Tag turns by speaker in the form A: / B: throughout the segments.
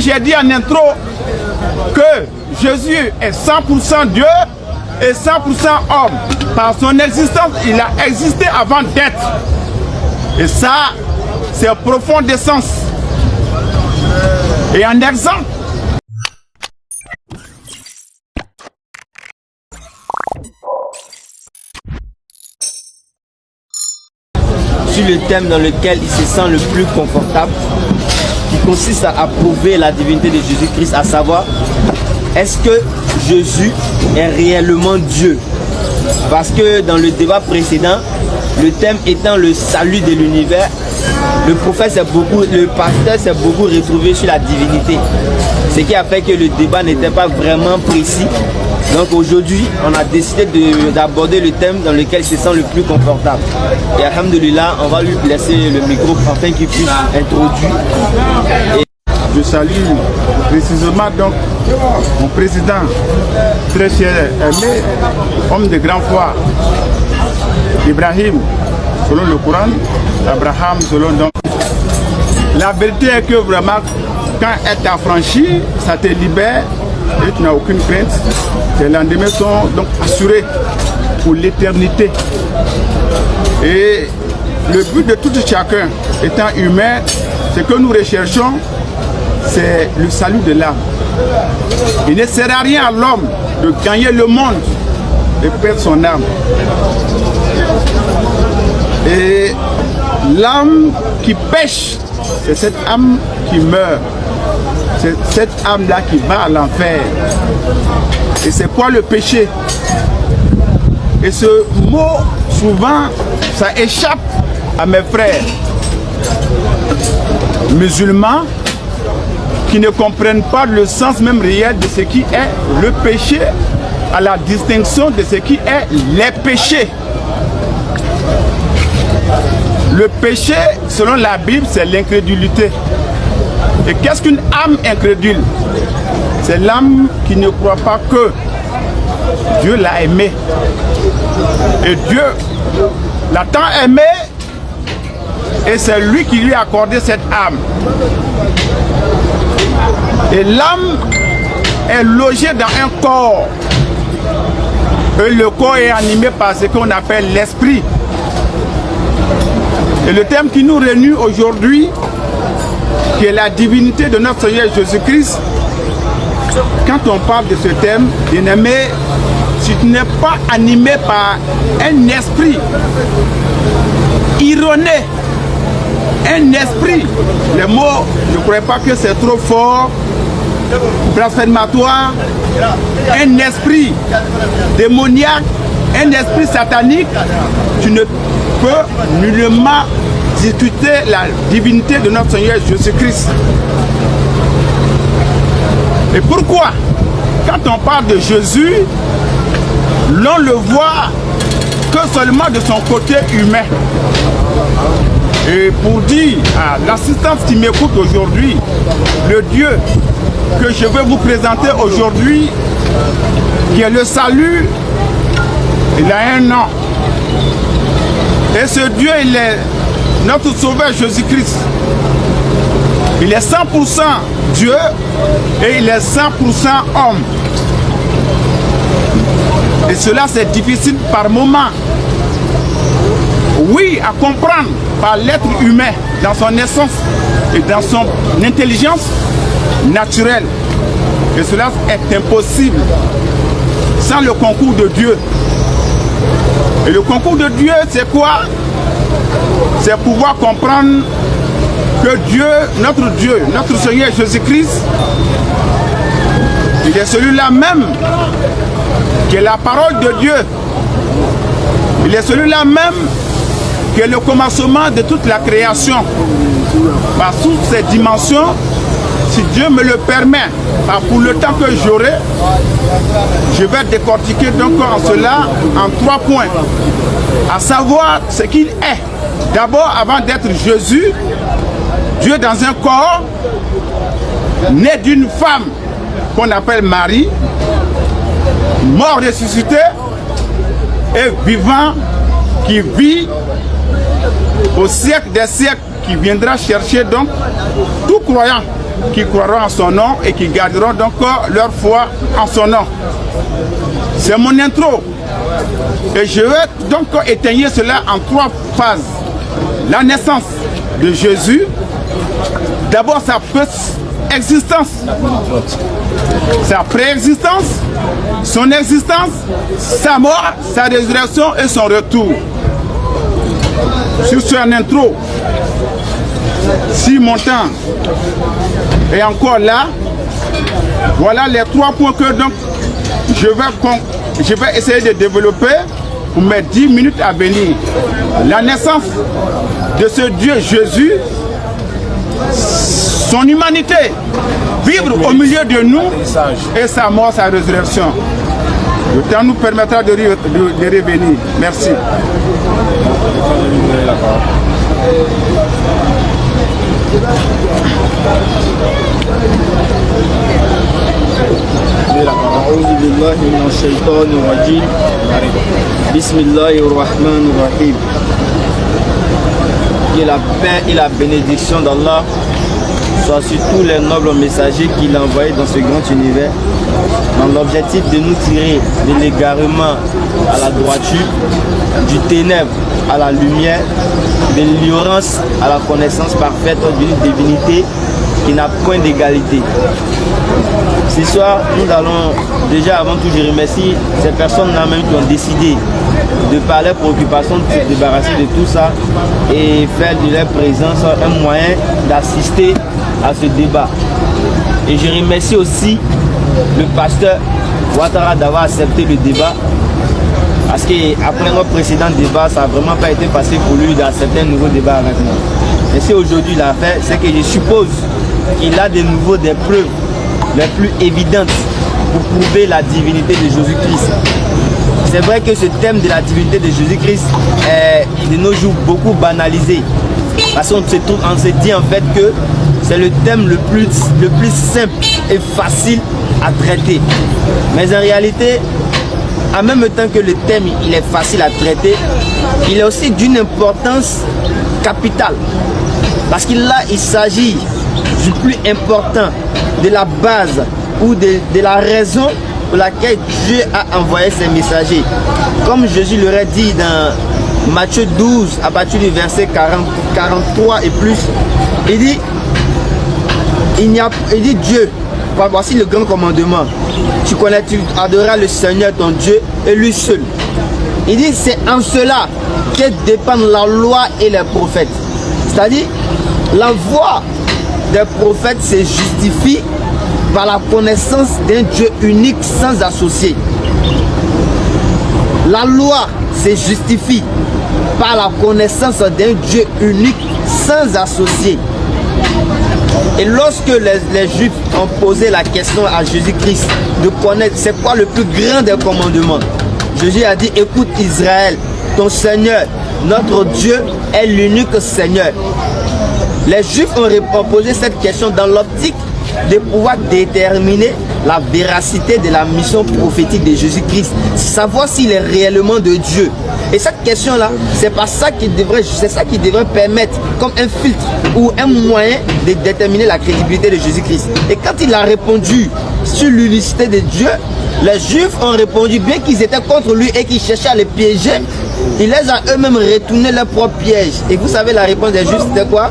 A: J'ai dit en intro que Jésus est 100% Dieu et 100% homme. Par son existence, il a existé avant d'être. Et ça, c'est un profond essence. Et en exemple,
B: sur le thème dans lequel il se sent le plus confortable, qui consiste à prouver la divinité de Jésus-Christ, à savoir, est-ce que Jésus est réellement Dieu? Parce que dans le débat précédent, le thème étant le salut de l'univers, le pasteur s'est beaucoup retrouvé sur la divinité. Ce qui a fait que le débat n'était pas vraiment précis. Donc aujourd'hui, on a décidé d'aborder le thème dans lequel il se sent le plus confortable. Et alhamdoulilah, on va lui laisser le micro afin qu'il puisse introduire.
A: Je salue précisément donc mon président, très cher aimé, homme de grande foi, Ibrahim, selon le Coran, Abraham, selon donc. La vérité est que vraiment, quand elle t'a franchi, ça te libère et tu n'as aucune crainte. Tes lendemains sont donc assurés pour l'éternité. Et le but de tout chacun, étant humain, ce que nous recherchons, c'est le salut de l'âme. Il ne sert à rien à l'homme de gagner le monde et perdre son âme. Et l'âme qui pêche, c'est cette âme qui meurt. C'est cette âme-là qui va à l'enfer. Et c'est quoi le péché? Et ce mot, souvent, ça échappe à mes frères musulmans qui ne comprennent pas le sens même réel de ce qui est le péché, à la distinction de ce qui est les péchés. Le péché, selon la Bible, c'est l'incrédulité. Et qu'est-ce qu'une âme incrédule? C'est l'âme qui ne croit pas que Dieu l'a aimé. Et Dieu l'a tant aimé, et c'est lui qui lui a accordé cette âme. Et l'âme est logée dans un corps. Et le corps est animé par ce qu'on appelle l'esprit. Et le thème qui nous réunit aujourd'hui, qui est la divinité de notre Seigneur Jésus-Christ, quand on parle de ce thème, bien-aimé, si tu n'es pas animé par un esprit ironé, un esprit, les mots, je ne crois pas que c'est trop fort, blasphématoire, un esprit démoniaque, un esprit satanique, tu ne peux nullement discuter la divinité de notre Seigneur Jésus-Christ. Et pourquoi, quand on parle de Jésus, l'on le voit que seulement de son côté humain? Et pour dire à l'assistance qui m'écoute aujourd'hui, le Dieu que je veux vous présenter aujourd'hui, qui est le salut, il a un nom. Et ce Dieu, il est notre Sauveur Jésus-Christ. Il est 100% Dieu et il est 100% homme. Et cela, c'est difficile par moment. Oui, à comprendre par l'être humain dans son essence et dans son intelligence naturelle. Et cela est impossible sans le concours de Dieu. Et le concours de Dieu, c'est quoi? C'est pouvoir comprendre que Dieu, notre Seigneur Jésus-Christ, il est celui-là même qui est la parole de Dieu. Il est celui-là même qui est le commencement de toute la création. Par toutes ces dimensions, si Dieu me le permet, pour le temps que j'aurai, je vais décortiquer donc en cela en 3 points. À savoir ce qu'il est. D'abord, avant d'être Jésus, Dieu dans un corps, né d'une femme qu'on appelle Marie, mort ressuscité et vivant, qui vit au siècle des siècles, qui viendra chercher donc tout croyant qui croiront en son nom et qui garderont donc leur foi en son nom. C'est mon intro. Et je vais donc étayer cela en 3 phases. La naissance de Jésus, d'abord sa existence, sa préexistence, son existence, sa mort, sa résurrection et son retour. Sur ce en intro, si mon temps est encore là, voilà les 3 points que donc je vais essayer de développer pour mes 10 minutes à venir. La naissance de ce Dieu Jésus, son humanité, vivre au milieu de nous et sa mort, sa résurrection. Le temps nous permettra de revenir. Merci.
B: أعوذ بالله من الشيطان الرجيم بسم الله الرحمن الرحيم. Que la paix et la bénédiction d'Allah soient sur tous les nobles messagers qu'il a envoyés dans ce grand univers, dans l'objectif de nous tirer de l'égarement à la droiture, du ténèbre à la lumière, de l'ignorance à la connaissance parfaite d'une divinité qui n'a point d'égalité. Ce soir, nous allons déjà, avant tout, je remercie ces personnes-là même qui ont décidé de par leurs préoccupations de se débarrasser de tout ça et faire de leur présence un moyen d'assister à ce débat. Et je remercie aussi le pasteur Ouattara d'avoir accepté le débat, parce qu'après notre précédent débat, ça n'a vraiment pas été facile pour lui d'accepter un nouveau débat avec nous. Et si aujourd'hui il a fait, c'est que je suppose qu'il a de nouveau des preuves les plus évidentes pour prouver la divinité de Jésus-Christ. C'est vrai que ce thème de la divinité de Jésus-Christ est de nos jours beaucoup banalisé, parce qu'on se dit en fait que c'est le thème le plus simple et facile à traiter. Mais en réalité, en même temps que le thème il est facile à traiter, il est aussi d'une importance capitale, parce qu'il s'agit du plus important, de la base ou de la raison pour laquelle Dieu a envoyé ses messagers. Comme Jésus l'aurait dit dans Matthieu 12, à partir du verset 43 et plus, il dit Dieu, voici le grand commandement. Tu adoreras le Seigneur ton Dieu et lui seul. Il dit c'est en cela que dépendent la loi et les prophètes. C'est-à-dire, la voix des prophètes se justifie par la connaissance d'un Dieu unique sans associé. La loi se justifie par la connaissance d'un Dieu unique sans associé. Et lorsque les Juifs ont posé la question à Jésus-Christ de connaître c'est quoi le plus grand des commandements, Jésus a dit, écoute Israël, ton Seigneur, notre Dieu est l'unique Seigneur. Les Juifs ont posé cette question dans l'optique de pouvoir déterminer la véracité de la mission prophétique de Jésus-Christ, savoir s'il est réellement de Dieu. Et cette question-là, c'est ça qui devrait permettre comme un filtre ou un moyen de déterminer la crédibilité de Jésus-Christ. Et quand il a répondu sur l'unicité de Dieu, les Juifs ont répondu, bien qu'ils étaient contre lui et qu'ils cherchaient à le piéger, il les a eux-mêmes retourné leur propre piège. Et vous savez la réponse des Juifs c'était quoi?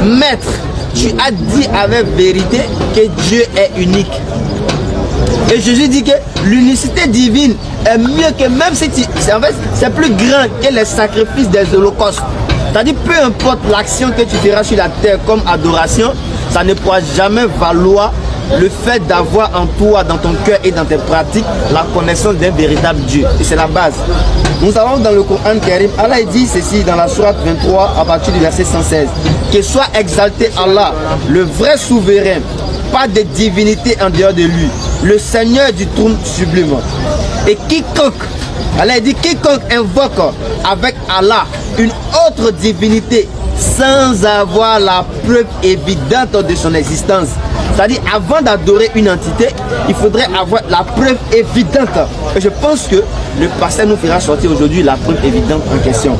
B: Maître, tu as dit avec vérité que Dieu est unique. Et Jésus dit que l'unicité divine est mieux que même si en fait, c'est plus grand que les sacrifices des holocaustes. C'est-à-dire, peu importe l'action que tu feras sur la terre comme adoration, ça ne pourra jamais valoir le fait d'avoir en toi, dans ton cœur et dans tes pratiques, la connaissance d'un véritable Dieu. Et c'est la base. Nous avons dans le Coran Karim, Allah dit ceci dans la sourate 23 à partir du verset 116. Que soit exalté Allah, le vrai souverain, pas de divinité en dehors de lui, le Seigneur du trône sublime. Et quiconque, Allah dit quiconque invoque avec Allah une autre divinité sans avoir la preuve évidente de son existence. C'est-à-dire, avant d'adorer une entité, il faudrait avoir la preuve évidente. Et je pense que le pasteur nous fera sortir aujourd'hui la preuve évidente en question.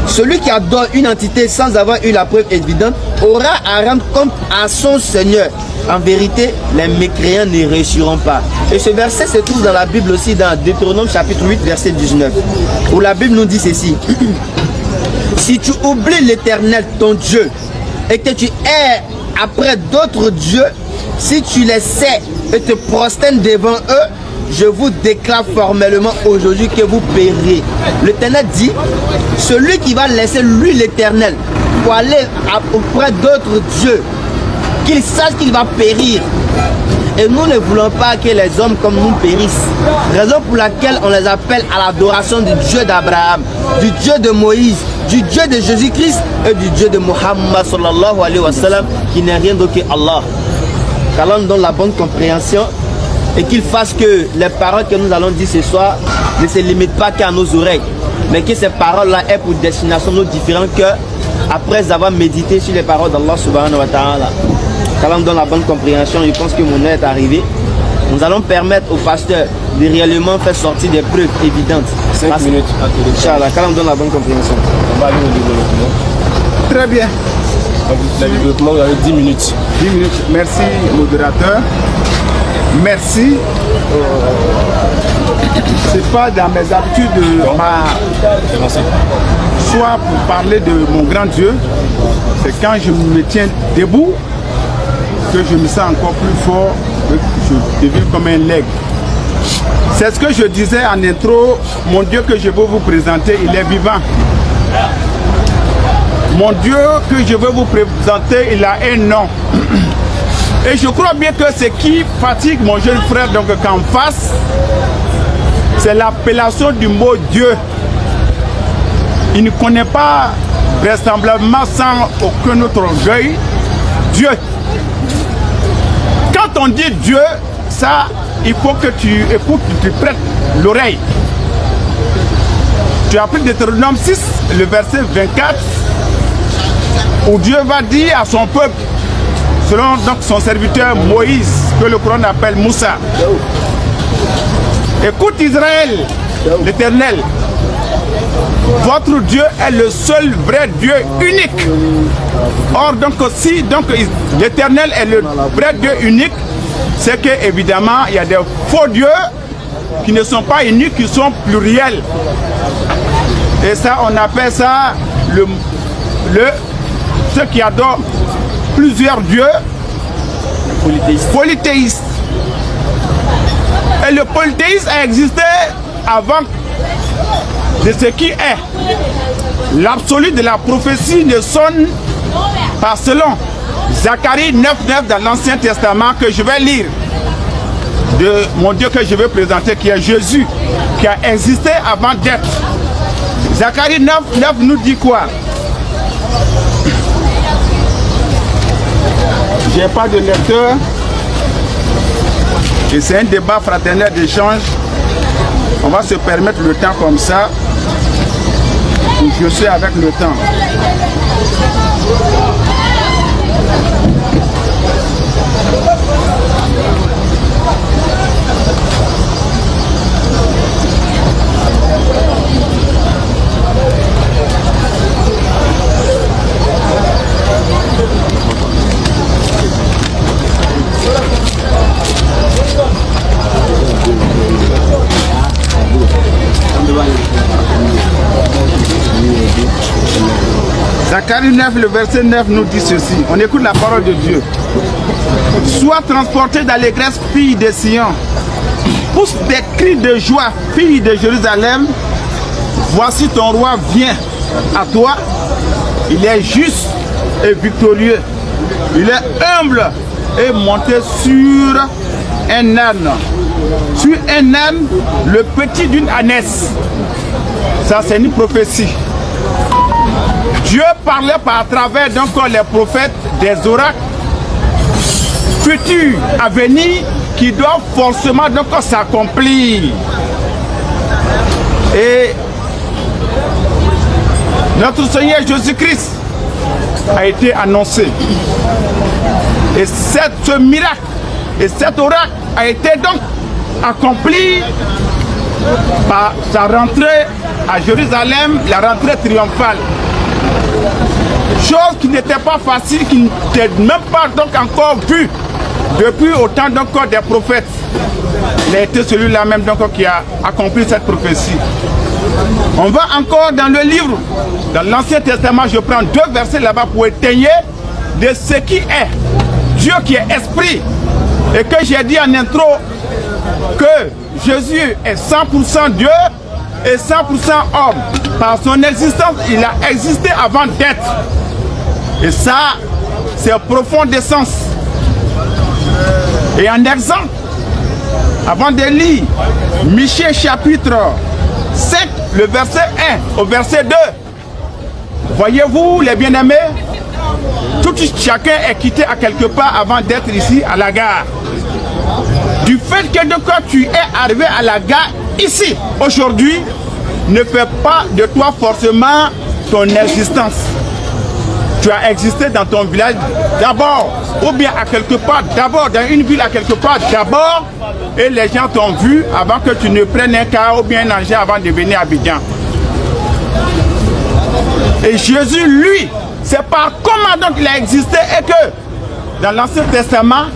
B: celui qui adore une entité sans avoir eu la preuve évidente aura à rendre compte à son Seigneur. En vérité, les mécréants ne réussiront pas. Et ce verset se trouve dans la Bible aussi, dans Deutéronome chapitre 8, verset 19, où la Bible nous dit ceci. Si tu oublies l'Éternel, ton Dieu, et que tu erres après d'autres dieux, si tu les sais et te prosternes devant eux, je vous déclare formellement aujourd'hui que vous périrez. L'Éternel dit, celui qui va laisser lui l'Éternel pour aller auprès d'autres dieux, qu'il sache qu'il va périr. Et nous ne voulons pas que les hommes comme nous périssent. Raison pour laquelle on les appelle à l'adoration du Dieu d'Abraham, du Dieu de Moïse, du Dieu de Jésus-Christ et du Dieu de Muhammad sallallahu alayhi wa sallam, qui n'est rien d'autre que Allah. Qu'Allah nous donne la bonne compréhension et qu'il fasse que les paroles que nous allons dire ce soir ne se limitent pas qu'à nos oreilles, mais que ces paroles-là aient pour destination nos différents cœurs après avoir médité sur les paroles d'Allah subhanahu wa ta'ala. Qu'Allah nous donne la bonne compréhension. Je pense que mon heure est arrivée. Nous allons permettre au pasteur de réellement faire sortir des preuves évidentes.
C: 5 minutes.
B: Inch'Allah, qu'Allah nous donne la bonne compréhension.
C: On va aller au développement.
A: Très bien.
C: Donc, le développement, vous avez 10 minutes.
A: 10 minutes. Merci, modérateur. Merci. C'est pas dans mes habitudes soit pour parler de mon grand Dieu, c'est quand je me tiens debout que je me sens encore plus fort, que je deviens comme un legs. C'est ce que je disais en intro. Mon Dieu que je veux vous présenter, il est vivant. Mon Dieu que je veux vous présenter, il a un nom. Et je crois bien que ce qui fatigue mon jeune frère donc qu'en face, c'est l'appellation du mot Dieu. Il ne connaît pas vraisemblablement sans aucun autre orgueil Dieu. Quand on dit Dieu, ça, il faut que tu écoutes, tu prêtes l'oreille. Tu as pris Deutéronome 6, le verset 24, où Dieu va dire à son peuple, selon donc son serviteur Moïse, que le Coran appelle Moussa. Écoute Israël, l'Éternel, votre Dieu est le seul vrai Dieu unique. Or donc si l'Éternel est le vrai Dieu unique, c'est que évidemment il y a des faux dieux qui ne sont pas uniques, qui sont pluriels. Et ça on appelle ça ceux qui adorent plusieurs dieux, polythéistes. Et le polythéisme a existé avant de ce qui est. L'absolu de la prophétie ne sonne pas selon Zacharie 9.9 dans l'Ancien Testament que je vais lire. De mon Dieu que je vais présenter, qui est Jésus, qui a existé avant d'être. Zacharie 9.9 nous dit quoi? J'ai pas de lecteur. Et c'est un débat fraternel d'échange. On va se permettre le temps comme ça. Je suis avec le temps. Zacharie 9, le verset 9 nous dit ceci. On écoute la parole de Dieu. Sois transporté d'allégresse, fille de Sion. Pousse des cris de joie, fille de Jérusalem. Voici ton roi vient à toi. Il est juste et victorieux. Il est humble et monté sur un âne. Sur un âne, le petit d'une ânesse. Ça, c'est une prophétie. Dieu parlait par travers donc les prophètes des oracles futurs à venir qui doivent forcément donc s'accomplir. Et notre Seigneur Jésus-Christ a été annoncé. Et ce miracle et cet oracle a été donc accompli par sa rentrée à Jérusalem, la rentrée triomphale. Chose qui n'était pas facile, qui n'était même pas donc encore vue depuis autant donc des prophètes. Il a été celui-là même donc qui a accompli cette prophétie. On va encore dans le livre, dans l'Ancien Testament, je prends 2 versets là-bas pour étayer de ce qui est Dieu qui est esprit. Et que j'ai dit en intro que Jésus est 100% Dieu et 100% homme. Par son existence, il a existé avant d'être. Et ça, c'est profond d'essence. Et en exemple, avant de lire Michée chapitre 5, le verset 1 au verset 2, voyez-vous les bien-aimés, tout chacun est quitté à quelque part avant d'être ici à la gare. Du fait que de quand tu es arrivé à la gare ici aujourd'hui, ne fait pas de toi forcément ton existence. Tu as existé dans ton village d'abord, ou bien à quelque part d'abord, dans une ville à quelque part d'abord, et les gens t'ont vu avant que tu ne prennes un car ou bien un engin avant de venir à Abidjan. Et Jésus, lui, c'est par comment donc il a existé et que dans l'Ancien Testament,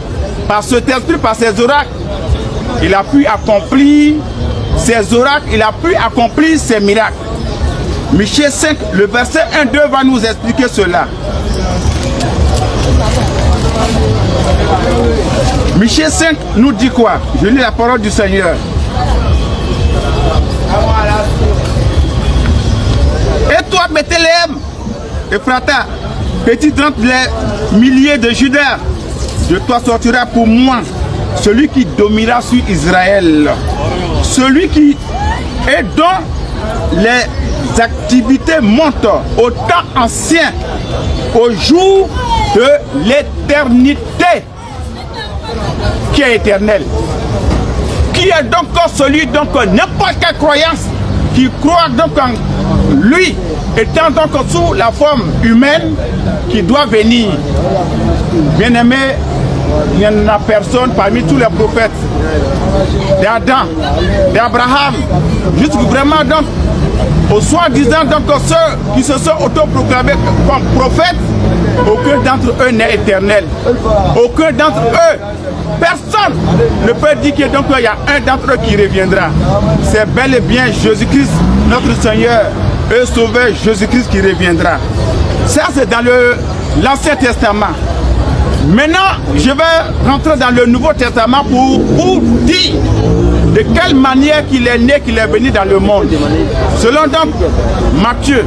A: par cet esprit, par ses oracles, il a pu accomplir ses oracles, il a pu accomplir ses miracles. Michée 5, le verset 1-2 va nous expliquer cela. Michée 5 nous dit quoi? Je lis la parole du Seigneur. Et toi, Bethléem, Ephrata, petit entre les milliers de Judas, de toi sortira pour moi celui qui dominera sur Israël, celui qui est dans les activités montent au temps ancien, au jour de l'éternité, qui est éternel. Qui est donc celui, donc n'importe quelle croyance qui croit donc en lui, étant donc sous la forme humaine, qui doit venir. Bien aimé, il n'y en a personne parmi tous les prophètes d'Adam, d'Abraham, juste vraiment donc au soi-disant donc ceux qui se sont autoproclamés comme prophètes, aucun d'entre eux n'est éternel. Aucun d'entre eux, personne ne peut dire qu'il y a un d'entre eux qui reviendra. C'est bel et bien Jésus-Christ, notre Seigneur et Sauveur Jésus-Christ qui reviendra. Ça c'est dans l'Ancien Testament. Maintenant, je vais rentrer dans le Nouveau Testament pour dire de quelle manière qu'il est né, qu'il est venu dans le monde. Selon donc Matthieu,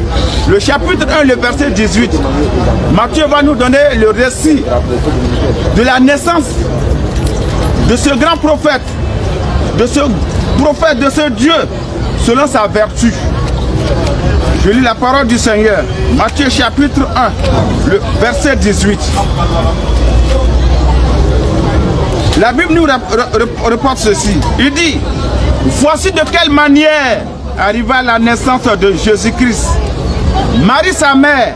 A: le chapitre 1, le verset 18, Matthieu va nous donner le récit de la naissance de ce grand prophète, de ce Dieu, selon sa vertu. Je lis la parole du Seigneur. Matthieu chapitre 1, le verset 18. La Bible nous reporte ceci. Il dit, voici de quelle manière arriva la naissance de Jésus-Christ. Marie, sa mère,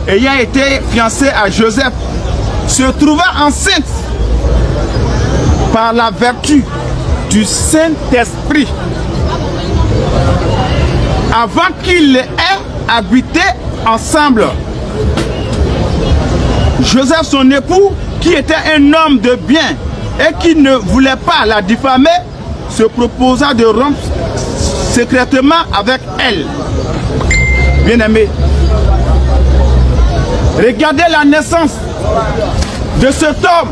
A: ayant été fiancée à Joseph, se trouva enceinte par la vertu du Saint-Esprit. Avant qu'ils aient habité ensemble, Joseph, son époux, qui était un homme de bien et qui ne voulait pas la diffamer, se proposa de rompre secrètement avec elle. Bien-aimés, regardez la naissance de cet homme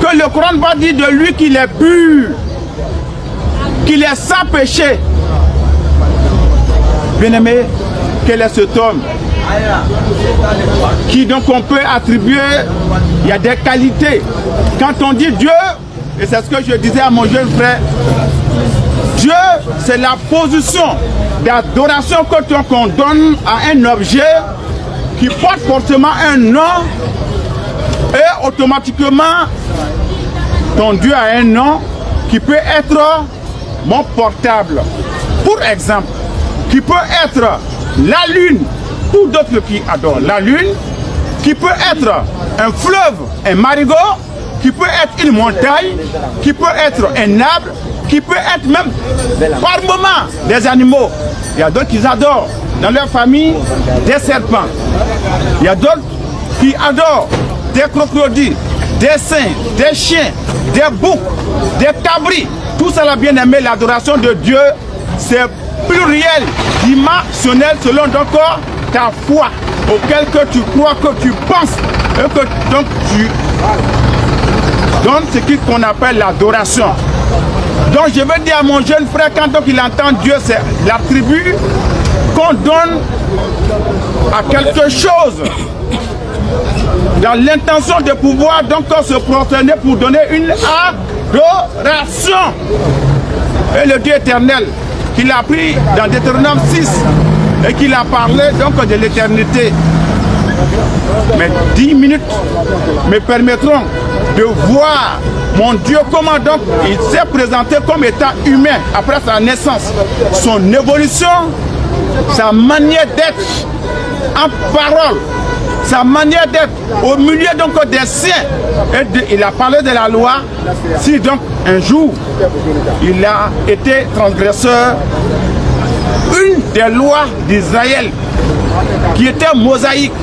A: que le Coran va dire de lui qu'il est pur, qu'il est sans péché. Bien-aimé, quel est cet homme qui donc on peut attribuer, il y a des qualités. Quand on dit Dieu, et c'est ce que je disais à mon jeune frère, Dieu c'est la position d'adoration que qu'on donne à un objet qui porte forcément un nom et automatiquement ton Dieu a un nom qui peut être mon portable. Pour exemple, qui peut être la lune, ou d'autres qui adorent la lune, qui peut être un fleuve, un marigot, qui peut être une montagne, qui peut être un arbre, qui peut être même par moment des animaux. Il y a d'autres qui adorent dans leur famille des serpents. Il y a d'autres qui adorent des crocodiles, des singes, des chiens, des boucs, des cabris. Tout ça, bien aimé, l'adoration de Dieu, c'est pluriel, dimensionnel selon donc ta foi, auquel que tu crois, que tu penses, et que donc tu donnes ce qu'on appelle l'adoration. Donc je veux dire à mon jeune frère, quand donc il entend Dieu, c'est l'attribut qu'on donne à quelque chose dans l'intention de pouvoir donc se prosterner pour donner une adoration. Et le Dieu éternel qu'il a pris dans Deutéronome 6 et qu'il a parlé donc de l'éternité. Mais 10 minutes me permettront de voir mon Dieu comment donc il s'est présenté comme étant humain après sa naissance, son évolution, sa manière d'être en parole, sa manière d'être au milieu donc des siens. Et il a parlé de la loi. Si donc un jour il a été transgresseur, une des lois d'Israël qui était mosaïque,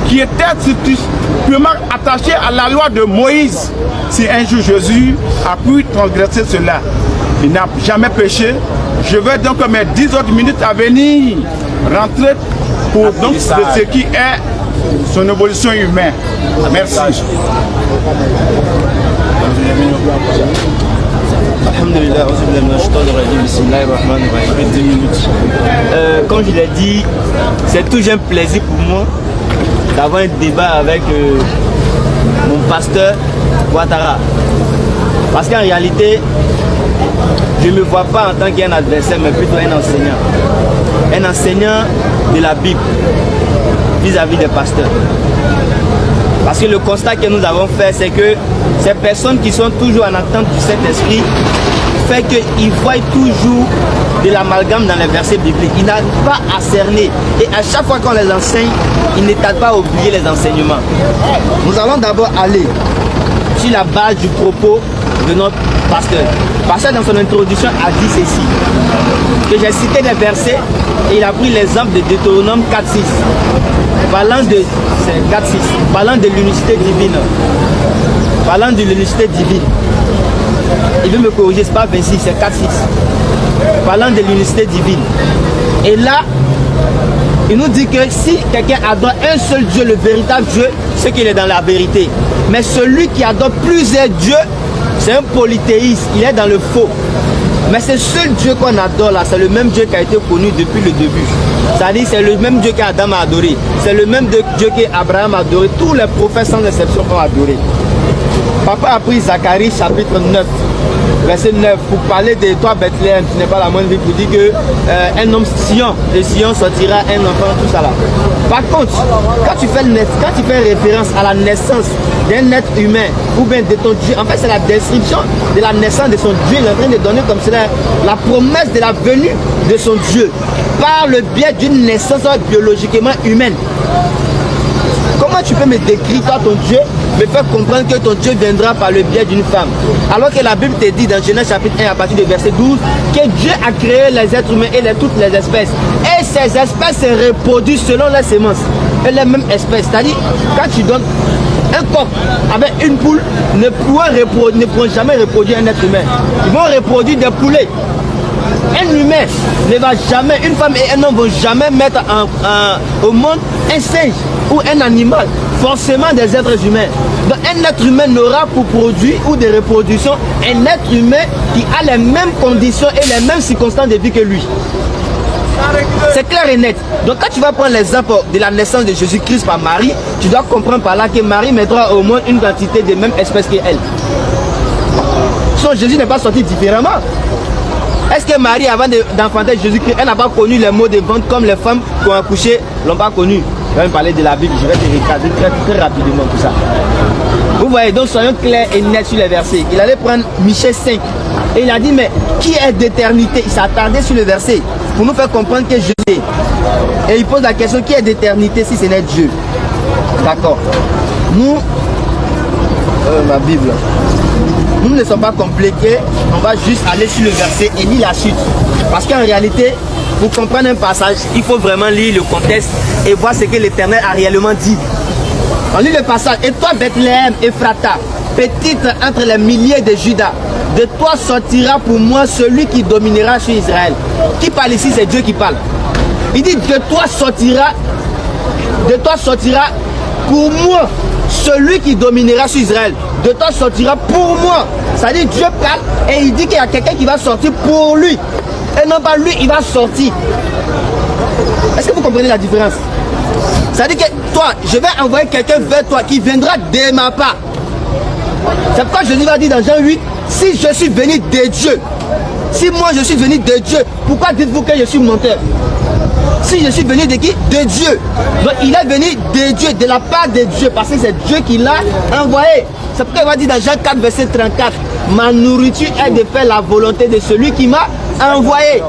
A: qui était strictement attachée à la loi de Moïse, si un jour Jésus a pu transgresser cela, il n'a jamais péché. Je vais donc mes 10 autres minutes à venir rentrer pour donc de ce qui est son évolution humaine. Merci.
B: Alhamdulillah, comme je l'ai dit, c'est toujours un plaisir pour moi d'avoir un débat avec mon pasteur Ouattara. Parce qu'en réalité, je ne me vois pas en tant qu'un adversaire, mais plutôt un enseignant. Un enseignant de la Bible vis-à-vis des pasteurs. Parce que le constat que nous avons fait, c'est que ces personnes qui sont toujours en attente du Saint-Esprit fait qu'ils voient toujours de l'amalgame dans les versets bibliques. Ils n'arrivent pas à cerner. Et à chaque fois qu'on les enseigne, ils ne tardent pas à oublier les enseignements. Nous allons d'abord aller sur la base du propos de notre pasteur. Le pasteur dans son introduction a dit ceci, que j'ai cité des versets et il a pris l'exemple de Deutéronome 4.6 parlant de l'unicité divine. Parlant de l'unicité divine. Il veut me corriger, c'est pas 26, c'est 4.6. Parlant de l'unicité divine. Et là, il nous dit que si quelqu'un adore un seul Dieu, le véritable Dieu, c'est qu'il est dans la vérité. Mais celui qui adore plusieurs dieux, c'est un polythéiste, il est dans le faux. Mais ce seul Dieu qu'on adore là, c'est le même Dieu qui a été connu depuis le début. C'est-à-dire c'est le même Dieu qu'Adam a adoré. C'est le même Dieu qu'Abraham a adoré. Tous les prophètes sans exception ont adoré. Papa a pris Zacharie chapitre 9, verset 9, pour parler de toi Bethléem, tu n'es pas la moindre vie, pour dire qu'un homme Sion, de Sion sortira un enfant, tout ça là. Par contre, quand tu fais référence à la naissance d'un être humain, ou bien de ton Dieu, en fait c'est la description de la naissance de son Dieu, il est en train de donner comme cela la promesse de la venue de son Dieu, par le biais d'une naissance biologiquement humaine. Comment tu peux me décrire toi ton Dieu, me faire comprendre que ton Dieu viendra par le biais d'une femme? Alors que la Bible te dit dans Genèse chapitre 1 à partir du verset 12 que Dieu a créé les êtres humains et toutes les espèces. Et ces espèces se reproduisent selon les semences. Et les mêmes espèces. C'est-à-dire, quand tu donnes un coq avec une poule, ne pourront jamais reproduire un être humain. Ils vont reproduire des poulets. Un humain ne va jamais, une femme et un homme ne vont jamais mettre au monde un singe ou un animal, forcément des êtres humains. Donc un être humain n'aura pour produit ou de reproduction un être humain qui a les mêmes conditions et les mêmes circonstances de vie que lui. C'est clair et net. Donc quand tu vas prendre l'exemple de la naissance de Jésus-Christ par Marie, tu dois comprendre par là que Marie mettra au monde une quantité de même espèce qu'elle. Son Jésus n'est pas sorti différemment. Est-ce que Marie, avant d'enfanter Jésus-Christ, elle n'a pas connu les maux de ventre comme les femmes qui ont accouché l'ont pas connu? Je vais me parler de la Bible, je vais te regarder très rapidement tout ça. Vous voyez, donc soyons clairs et nets sur les versets. Il allait prendre Michée 5 et il a dit, mais qui est d'éternité? Il s'est attardé sur le verset pour nous faire comprendre que Jésus est. Et il pose la question, qui est d'éternité si ce n'est Dieu? D'accord. Nous, ma Bible, nous ne sommes pas compliqués, on va juste aller sur le verset et lire la suite. Parce qu'en réalité, pour comprendre un passage, il faut vraiment lire le contexte et voir ce que l'Éternel a réellement dit. On lit le passage. Et toi, Bethléem, Ephrata, petite entre les milliers de Judas, de toi sortira pour moi celui qui dominera sur Israël. Qui parle ici? C'est Dieu qui parle. Il dit, de toi sortira pour moi celui qui dominera sur Israël. De toi sortira pour moi. C'est-à-dire Dieu parle et il dit qu'il y a quelqu'un qui va sortir pour lui. Et non pas lui, il va sortir. Est-ce que vous comprenez la différence? C'est-à-dire que toi, je vais envoyer quelqu'un vers toi qui viendra de ma part. C'est pourquoi Jésus va dire dans Jean 8, si je suis venu de Dieu, si moi je suis venu de Dieu, pourquoi dites-vous que je suis menteur? Si je suis venu de qui? De Dieu. Donc il est venu de Dieu, de la part de Dieu, parce que c'est Dieu qui l'a envoyé. C'est pourquoi il va dire dans Jean 4, verset 34, ma nourriture est de faire la volonté de celui qui m'a envoyé.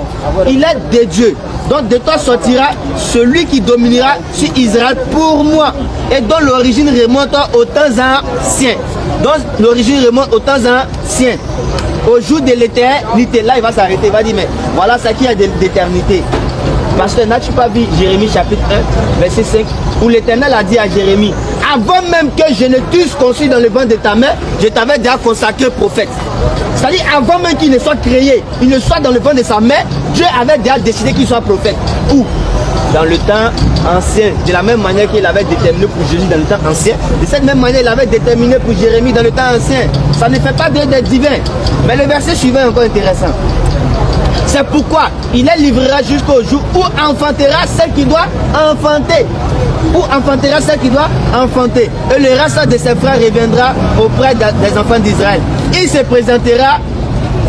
B: Il est de Dieu. Donc de toi sortira celui qui dominera sur Israël pour moi. Et dont l'origine remonte aux temps anciens. Donc l'origine remonte aux temps anciens. Au jour de l'éternité. Là il va s'arrêter, il va dire mais voilà ça qui a d'éternité. Parce que n'as-tu pas vu Jérémie chapitre 1, verset 5, où l'Éternel a dit à Jérémie, avant même que je ne t'eusse conçu dans le ventre de ta mère, je t'avais déjà consacré prophète. C'est-à-dire avant même qu'il ne soit créé, il ne soit dans le ventre de sa mère, Dieu avait déjà décidé qu'il soit prophète. Où? Dans le temps ancien, de la même manière qu'il avait déterminé pour Jésus dans le temps ancien, de cette même manière il avait déterminé pour Jérémie dans le temps ancien. Ça ne fait pas d'être divin. Mais le verset suivant est encore intéressant. C'est pourquoi il les livrera jusqu'au jour où enfantera celle qui doit enfanter. Où enfantera celle qui doit enfanter. Et le reste de ses frères reviendra auprès des enfants d'Israël. Il se présentera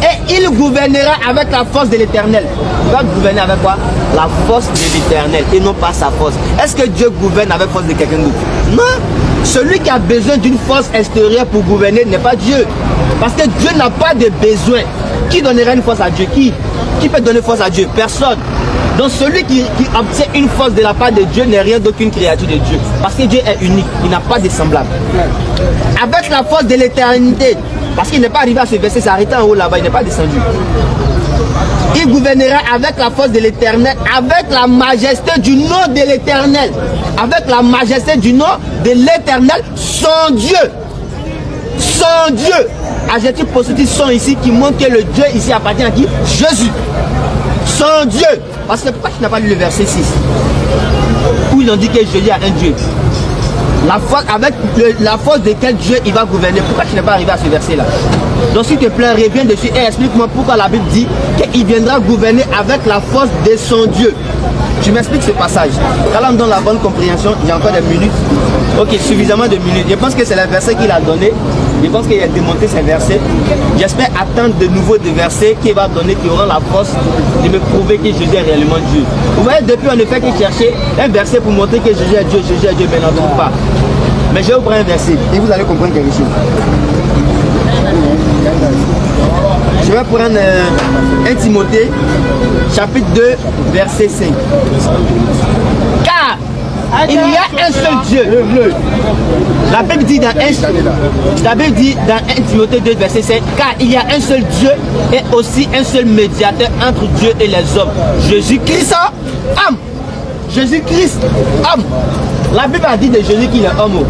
B: et il gouvernera avec la force de l'Éternel. Il va gouverner avec quoi? La force de l'Éternel et non pas sa force. Est-ce que Dieu gouverne avec la force de quelqu'un d'autre? Non. Celui qui a besoin d'une force extérieure pour gouverner n'est pas Dieu. Parce que Dieu n'a pas de besoin. Qui donnera une force à Dieu? Qui peut donner force à Dieu? Personne. Donc celui qui obtient une force de la part de Dieu n'est rien d'autre qu'une créature de Dieu. Parce que Dieu est unique, il n'a pas de semblable. Avec la force de l'éternité, parce qu'il n'est pas arrivé à ce verset, s'est arrêté en haut là-bas, il n'est pas descendu. Il gouvernera avec la force de l'Éternel, avec la majesté du nom de l'Éternel. Avec la majesté du nom de l'Éternel, son Dieu. Son Dieu. Adjectif positif son ici qui montre que le Dieu ici appartient à qui? Jésus. Son Dieu. Parce que pourquoi tu n'as pas lu le verset 6 où ils ont dit que Jésus a un Dieu? La force, avec la force de quel Dieu il va gouverner. Pourquoi tu n'es pas arrivé à ce verset là? Donc s'il te plaît, reviens dessus et explique-moi pourquoi la Bible dit qu'il viendra gouverner avec la force de son Dieu. Tu m'expliques ce passage. Quand on donne la bonne compréhension, il y a encore des minutes. Ok, suffisamment de minutes. Je pense que c'est le verset qu'il a donné. Je pense qu'il a démonté ces versets. J'espère attendre de nouveau des versets qu'il va donner, qui auront la force de me prouver que Jésus est réellement Dieu. Vous voyez, depuis on ne fait que chercher un verset pour montrer que Jésus est Dieu, mais n'en trouve pas. Mais je vais vous prendre un verset et vous allez comprendre quelque chose. Je vais prendre 1 Timothée, chapitre 2, verset 5. Car il y a un seul Dieu. La Bible dit dans 1 Timothée 2, verset 5, car il y a un seul Dieu et aussi un seul médiateur entre Dieu et les hommes. Jésus-Christ, homme. Jésus-Christ, homme. La Bible a dit de Jésus qu'il est homme.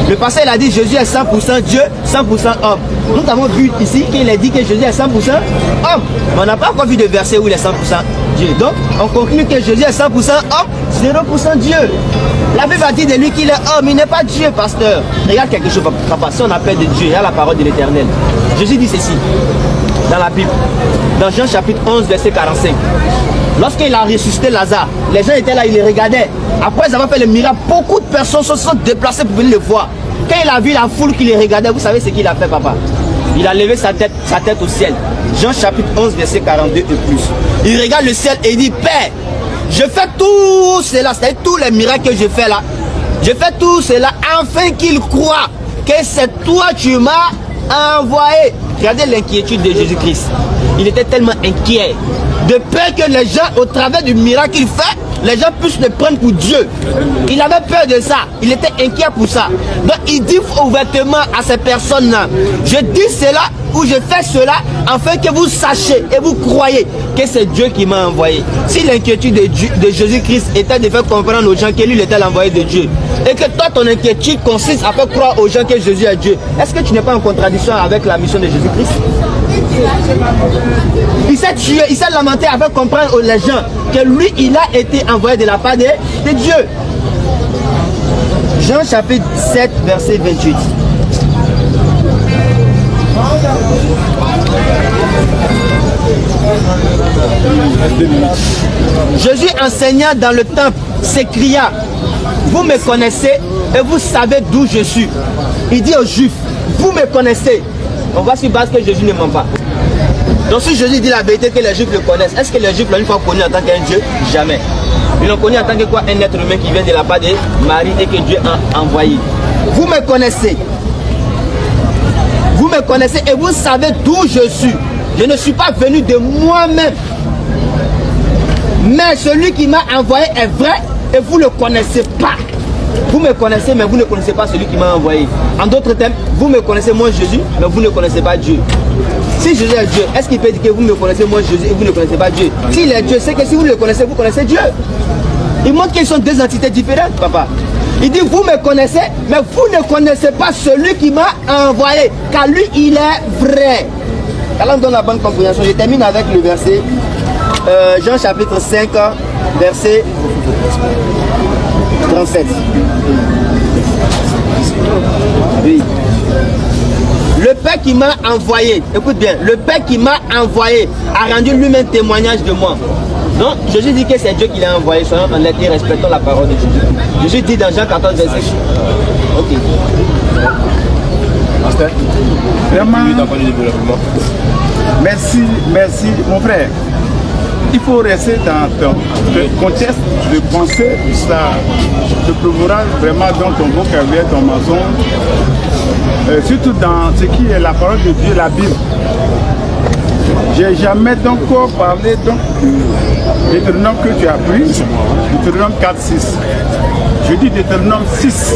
B: Le passé il a dit Jésus est 100% Dieu, 100% homme. Nous avons vu ici qu'il a dit que Jésus est 100% homme. Mais on n'a pas encore vu de verset où il est 100% Dieu. Donc on conclut que Jésus est 100% homme, 0% Dieu. La Bible a dit de lui qu'il est homme, il n'est pas Dieu, pasteur. Regarde quelque chose, papa, si on appelle de Dieu, il y a la parole de l'Éternel. Jésus dit ceci dans la Bible, dans Jean chapitre 11, verset 45. Lorsqu'il a ressuscité Lazare, les gens étaient là, ils les regardaient. Après avoir fait le miracle, beaucoup de personnes se sont déplacées pour venir le voir. Quand il a vu la foule qui les regardait, vous savez ce qu'il a fait, papa? Il a levé sa tête au ciel. Jean chapitre 11, verset 42 et plus. Il regarde le ciel et il dit, Père, je fais tout cela, c'est-à-dire tous les miracles que je fais là. Je fais tout cela afin qu'il croit que c'est toi tu m'as envoyé. Regardez l'inquiétude de Jésus-Christ. Il était tellement inquiet, de peur que les gens, au travers du miracle qu'il fait, les gens puissent le prendre pour Dieu. Il avait peur de ça. Il était inquiet pour ça. Donc il dit ouvertement à ces personnes-là, je dis cela ou je fais cela afin que vous sachiez et vous croyez que c'est Dieu qui m'a envoyé. Si l'inquiétude de Jésus-Christ était de faire comprendre aux gens que lui était l'envoyé de Dieu, et que toi ton inquiétude consiste à faire croire aux gens que Jésus est Dieu, est-ce que tu n'es pas en contradiction avec la mission de Jésus-Christ? Il s'est tué, il s'est lamenté à faire comprendre aux gens que lui il a été envoyé de la part de Dieu. Jean chapitre 7 verset 28. Jésus enseignant dans le temple s'écria: vous me connaissez et vous savez d'où je suis. Il dit aux Juifs: vous me connaissez. On va sur base que Jésus ne ment pas. Donc si Jésus dit la vérité que les Juifs le connaissent, est-ce que les Juifs l'ont une fois connu en tant qu'un Dieu? Jamais. Ils l'ont connu en tant que quoi? Un être humain qui vient de la part de Marie et que Dieu a envoyé. Vous me connaissez. Vous me connaissez et vous savez d'où je suis. Je ne suis pas venu de moi-même. Mais celui qui m'a envoyé est vrai et vous ne le connaissez pas. Vous me connaissez mais vous ne connaissez pas celui qui m'a envoyé. En d'autres termes, vous me connaissez moi Jésus mais vous ne connaissez pas Dieu. Si Jésus est Dieu, est-ce qu'il peut dire que vous me connaissez moi Jésus et vous ne connaissez pas Dieu? S'il est Dieu, c'est que si vous le connaissez, vous connaissez Dieu. Il montre qu'ils sont deux entités différentes, papa. Il dit vous me connaissez mais vous ne connaissez pas celui qui m'a envoyé, car lui il est vrai. Alors on donne la bonne compréhension. Je termine avec le verset Jean chapitre 5 verset 37. Oui. Le Père qui m'a envoyé, écoute bien, le Père qui m'a envoyé a rendu lui-même témoignage de moi. Donc Jésus dit que c'est Dieu qui l'a envoyé, soyons honnêtes et respectons la parole de Jésus. Jésus dit dans Jean 14 verset. Ok.
A: Vraiment. Merci, merci mon frère. Il faut rester dans ton contexte de pensée, ça te prouvera vraiment dans ton vocabulaire, ton maçon, surtout dans ce qui est la parole de Dieu, la Bible. J'ai jamais donc parlé donc de Deutéronome que tu as pris, Deutéronome 4, 6. Je dis Deutéronome 6,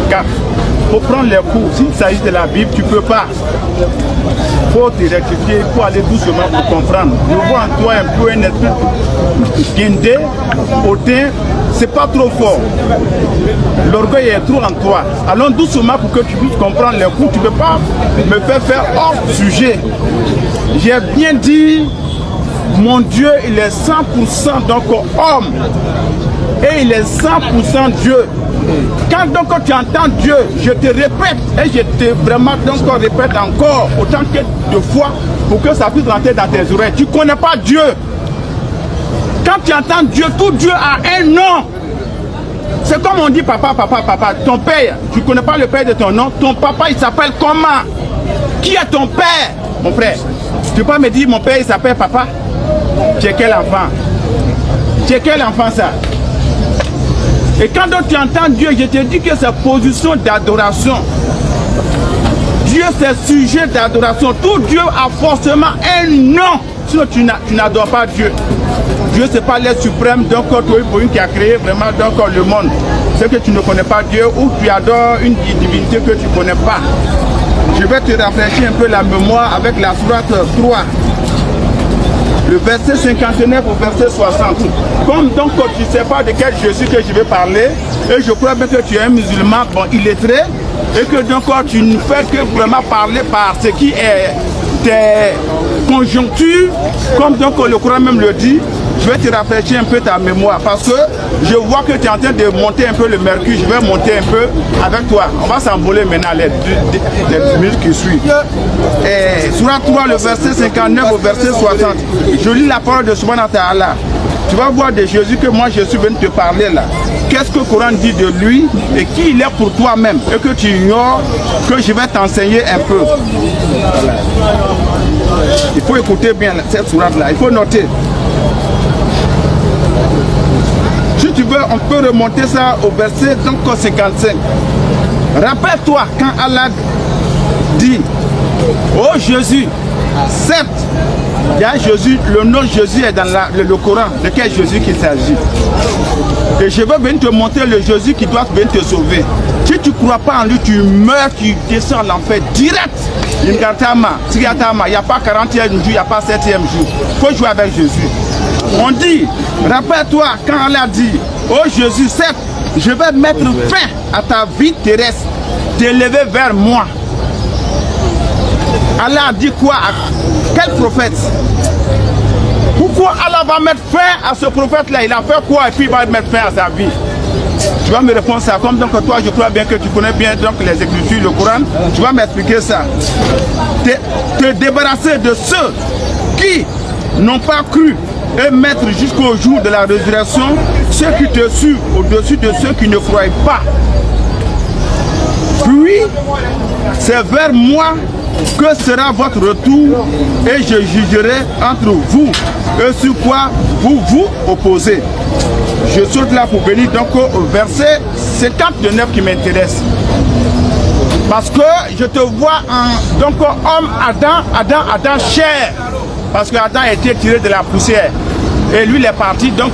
A: 4. Il faut prendre les cours. S'il s'agit de la Bible, tu ne peux pas. Il faut te rectifier, il faut aller doucement pour comprendre. Je vois en toi un peu un esprit guindé, hautain, c'est pas trop fort. L'orgueil est trop en toi. Allons doucement pour que tu puisses comprendre les coups. Tu ne peux pas me faire hors sujet. J'ai bien dit, mon Dieu, il est 100% donc homme. Et il est 100% Dieu. Quand donc tu entends Dieu, je te répète, et je te vraiment donc répète encore, autant que de fois, pour que ça puisse rentrer dans tes oreilles. Tu ne connais pas Dieu. Quand tu entends Dieu, tout Dieu a un nom. C'est comme on dit papa, papa, papa. Ton père, tu ne connais pas le père de ton nom. Ton papa, il s'appelle comment? Qui est ton père, mon frère? Tu peux pas me dire mon père, il s'appelle papa? Tu es quel enfant? Tu es quel enfant ça? Et quand donc tu entends Dieu, je te dis que c'est position d'adoration. Dieu c'est sujet d'adoration. Tout Dieu a forcément un nom. Sinon tu n'adores pas Dieu. Dieu c'est pas l'être suprême, donc qui a créé vraiment donc le monde. C'est que tu ne connais pas Dieu ou tu adores une divinité que tu ne connais pas. Je vais te rafraîchir un peu la mémoire avec la sourate 3. Le verset 59 au verset 60. Comme donc tu ne sais pas de quel Jésus que je vais parler, et je crois bien que tu es un musulman bon illettré, et que donc tu ne fais que vraiment parler par ce qui est tes conjonctures, comme donc le Coran même le dit. Je vais te rafraîchir un peu ta mémoire parce que je vois que tu es en train de monter un peu le mercure. Je vais monter un peu avec toi. On va s'envoler maintenant les minutes qui suivent. Sourate 3, le verset 59 au verset 60. Je lis la parole de Subhanahu wa Ta'ala. Tu vas voir de Jésus que moi je suis venu te parler là. Qu'est-ce que le Coran dit de lui et qui il est pour toi-même et que tu ignores, que je vais t'enseigner un peu. Il faut écouter bien cette sourate là. Il faut noter. Si tu veux, on peut remonter ça au verset 55. Rappelle-toi quand Allah dit: oh Jésus, certes, il y a Jésus, le nom Jésus est dans le Coran. De quel Jésus qu'il s'agit? Et je vais venir te montrer le Jésus qui doit venir te sauver. Si tu ne crois pas en lui, tu meurs, tu descends à l'enfer direct. il n'y a pas 40e jour, il n'y a pas 7e jour. Il faut jouer avec Jésus. On dit, rappelle-toi quand Allah dit, oh Jésus, certes, je vais mettre fin à ta vie terrestre, t'élever vers moi. Allah a dit quoi à quel prophète? Pourquoi Allah va mettre fin à ce prophète-là? Il a fait quoi et puis il va mettre fin à sa vie? Tu vas me répondre ça. Comme donc toi, je crois bien que tu connais bien donc les Écritures, le Coran. Tu vas m'expliquer ça. Te débarrasser de ceux qui n'ont pas cru et mettre jusqu'au jour de la résurrection ceux qui te suivent au-dessus de ceux qui ne croient pas. Puis, c'est vers moi que sera votre retour et je jugerai entre vous et sur quoi vous vous opposez. Je saute là pour venir donc au verset 59 qui m'intéresse. Parce que je te vois en donc homme Adam chair. Parce que Adam a été tiré de la poussière. Et lui il est parti donc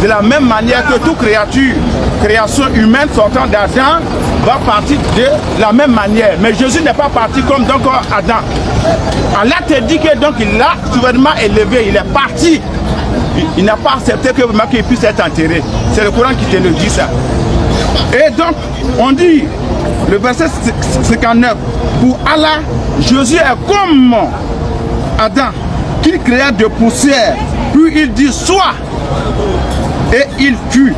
A: de la même manière que toute création humaine sortant d'Adam va partir de la même manière. Mais Jésus n'est pas parti comme donc Adam. Allah te dit que donc il l'a souverainement élevé, il est parti. Il n'a pas accepté que vraiment qu'il puisse être enterré. C'est le Coran qui te le dit ça. Et donc on dit, le verset 59, pour Allah, Jésus est comme Adam, qu'il créa de poussière, puis il dit soit, et il fut.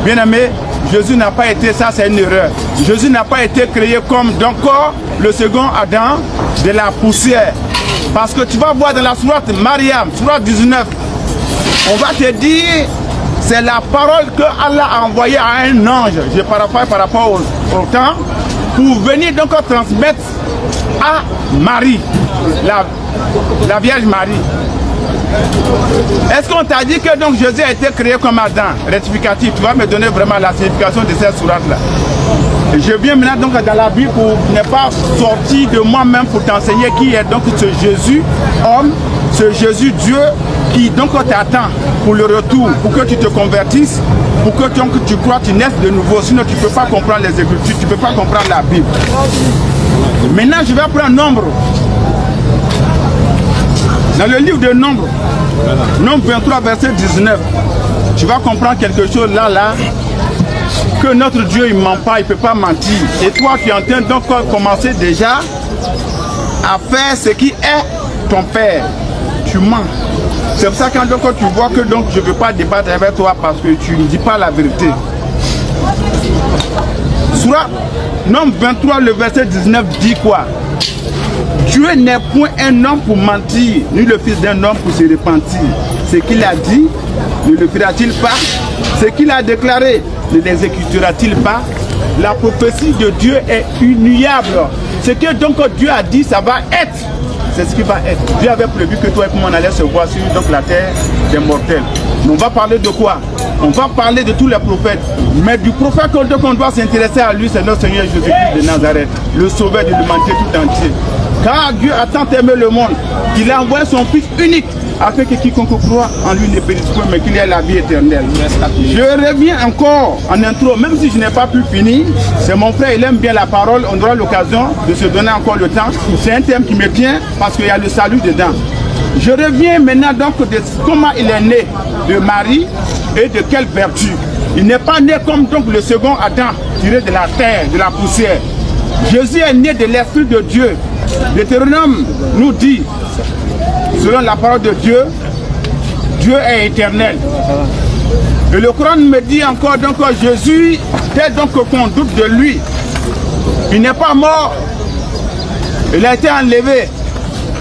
A: Bien aimé, Jésus n'a pas été, ça c'est une erreur. Jésus n'a pas été créé comme donc le second Adam de la poussière. Parce que tu vas voir dans la sourate Mariam, sourate 19, on va te dire, c'est la parole que Allah a envoyée à un ange, je paraphrase par rapport au temps, pour venir donc transmettre à Marie, la Vierge Marie. Est-ce qu'on t'a dit que donc Jésus a été créé comme Adam? Rectificatif, tu vas me donner vraiment la signification de cette sourate-là. Je viens maintenant donc dans la Bible pour ne pas sortir de moi-même pour t'enseigner qui est donc ce Jésus homme, ce Jésus Dieu qui donc t'attend pour le retour, pour que tu te convertisses, pour que donc, tu crois, tu naisses de nouveau. Sinon tu ne peux pas comprendre les Écritures, tu ne peux pas comprendre la Bible. Maintenant je vais prendre Nombre. Dans le livre de Nombre, Nombre 23 verset 19, tu vas comprendre quelque chose là, que notre Dieu il ne ment pas, il ne peut pas mentir. Et toi tu es en train donc de commencer déjà à faire ce qui est ton père. Tu mens. C'est pour ça que quand tu vois que donc je ne veux pas débattre avec toi parce que tu ne dis pas la vérité. Sourate Nombre 23, le verset 19 dit quoi? Dieu n'est point un homme pour mentir, ni le fils d'un homme pour se repentir. Ce qu'il a dit, ne le fera-t-il pas? Ce qu'il a déclaré, ne l'exécutera-t-il pas? La prophétie de Dieu est inouïable. Ce que donc Dieu a dit, ça va être. C'est ce qui va être. Dieu avait prévu que toi et moi on allait se voir sur donc, la terre des mortels. Mais on va parler de quoi? On va parler de tous les prophètes. Mais du prophète qu'on doit s'intéresser à lui, c'est notre Seigneur Jésus-Christ de Nazareth, le sauveur de l'humanité tout entier. Car Dieu a tant aimé le monde qu'il a envoyé son Fils unique afin que quiconque croit en lui ne périsse point mais qu'il ait la vie éternelle. Je reviens encore en intro, même si je n'ai pas pu finir. C'est mon frère, il aime bien la parole, on aura l'occasion de se donner encore le temps. C'est un thème qui me tient parce qu'il y a le salut dedans. Je reviens maintenant donc de comment il est né de Marie et de quelle vertu. Il n'est pas né comme donc le second Adam tiré de la terre, de la poussière. Jésus est né de l'Esprit de Dieu. Deutéronome nous dit, selon la parole de Dieu, Dieu est éternel. Et le Coran me dit encore donc Jésus, tel donc qu'on doute de lui, il n'est pas mort, il a été enlevé.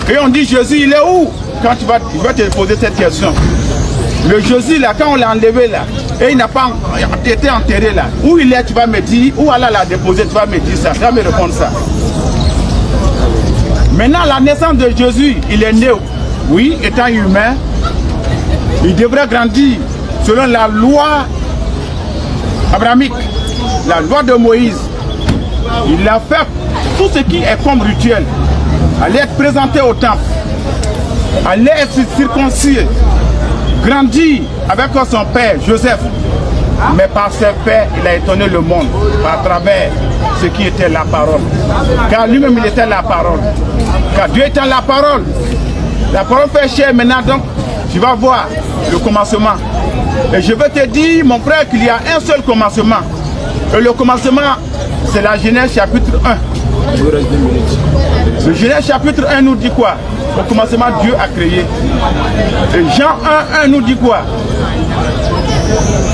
A: Et on dit Jésus, il est où? Quand tu vas te poser cette question. Le Jésus là, quand on l'a enlevé là, et il n'a pas été enterré là, où il est, tu vas me dire, où Allah l'a déposé, tu vas me dire ça, tu vas me répondre ça. Maintenant, la naissance de Jésus, il est né, oui, étant humain, il devrait grandir selon la loi abrahamique, la loi de Moïse. Il a fait tout ce qui est comme rituel, allait être présenté au temple, allait être circoncis, grandir avec son père Joseph. Mais par ses faits, il a étonné le monde par travers ce qui était la parole. Car lui-même, il était la parole. Car Dieu étant la parole fait chair. Maintenant, donc, tu vas voir le commencement. Et je veux te dire, mon frère, qu'il y a un seul commencement. Et le commencement, c'est la Genèse chapitre 1. Le Genèse chapitre 1 nous dit quoi? Au commencement, Dieu a créé. Et Jean 1 nous dit quoi?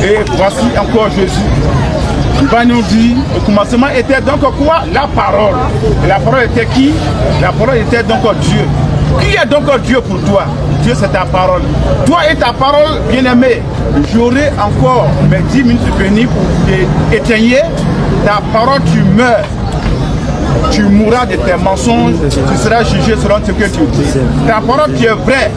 A: Et voici encore Jésus. Il va nous dire, au commencement était donc quoi? La parole. Et la parole était qui? La parole était donc Dieu. Qui est donc Dieu pour toi? Dieu, c'est ta parole. Toi et ta parole, bien-aimé, j'aurai encore mes 10 minutes bénies pour t'éteigner. Ta parole, tu meurs. Tu mourras de tes mensonges, tu seras jugé selon ce que tu dis. Ta parole qui est vraie,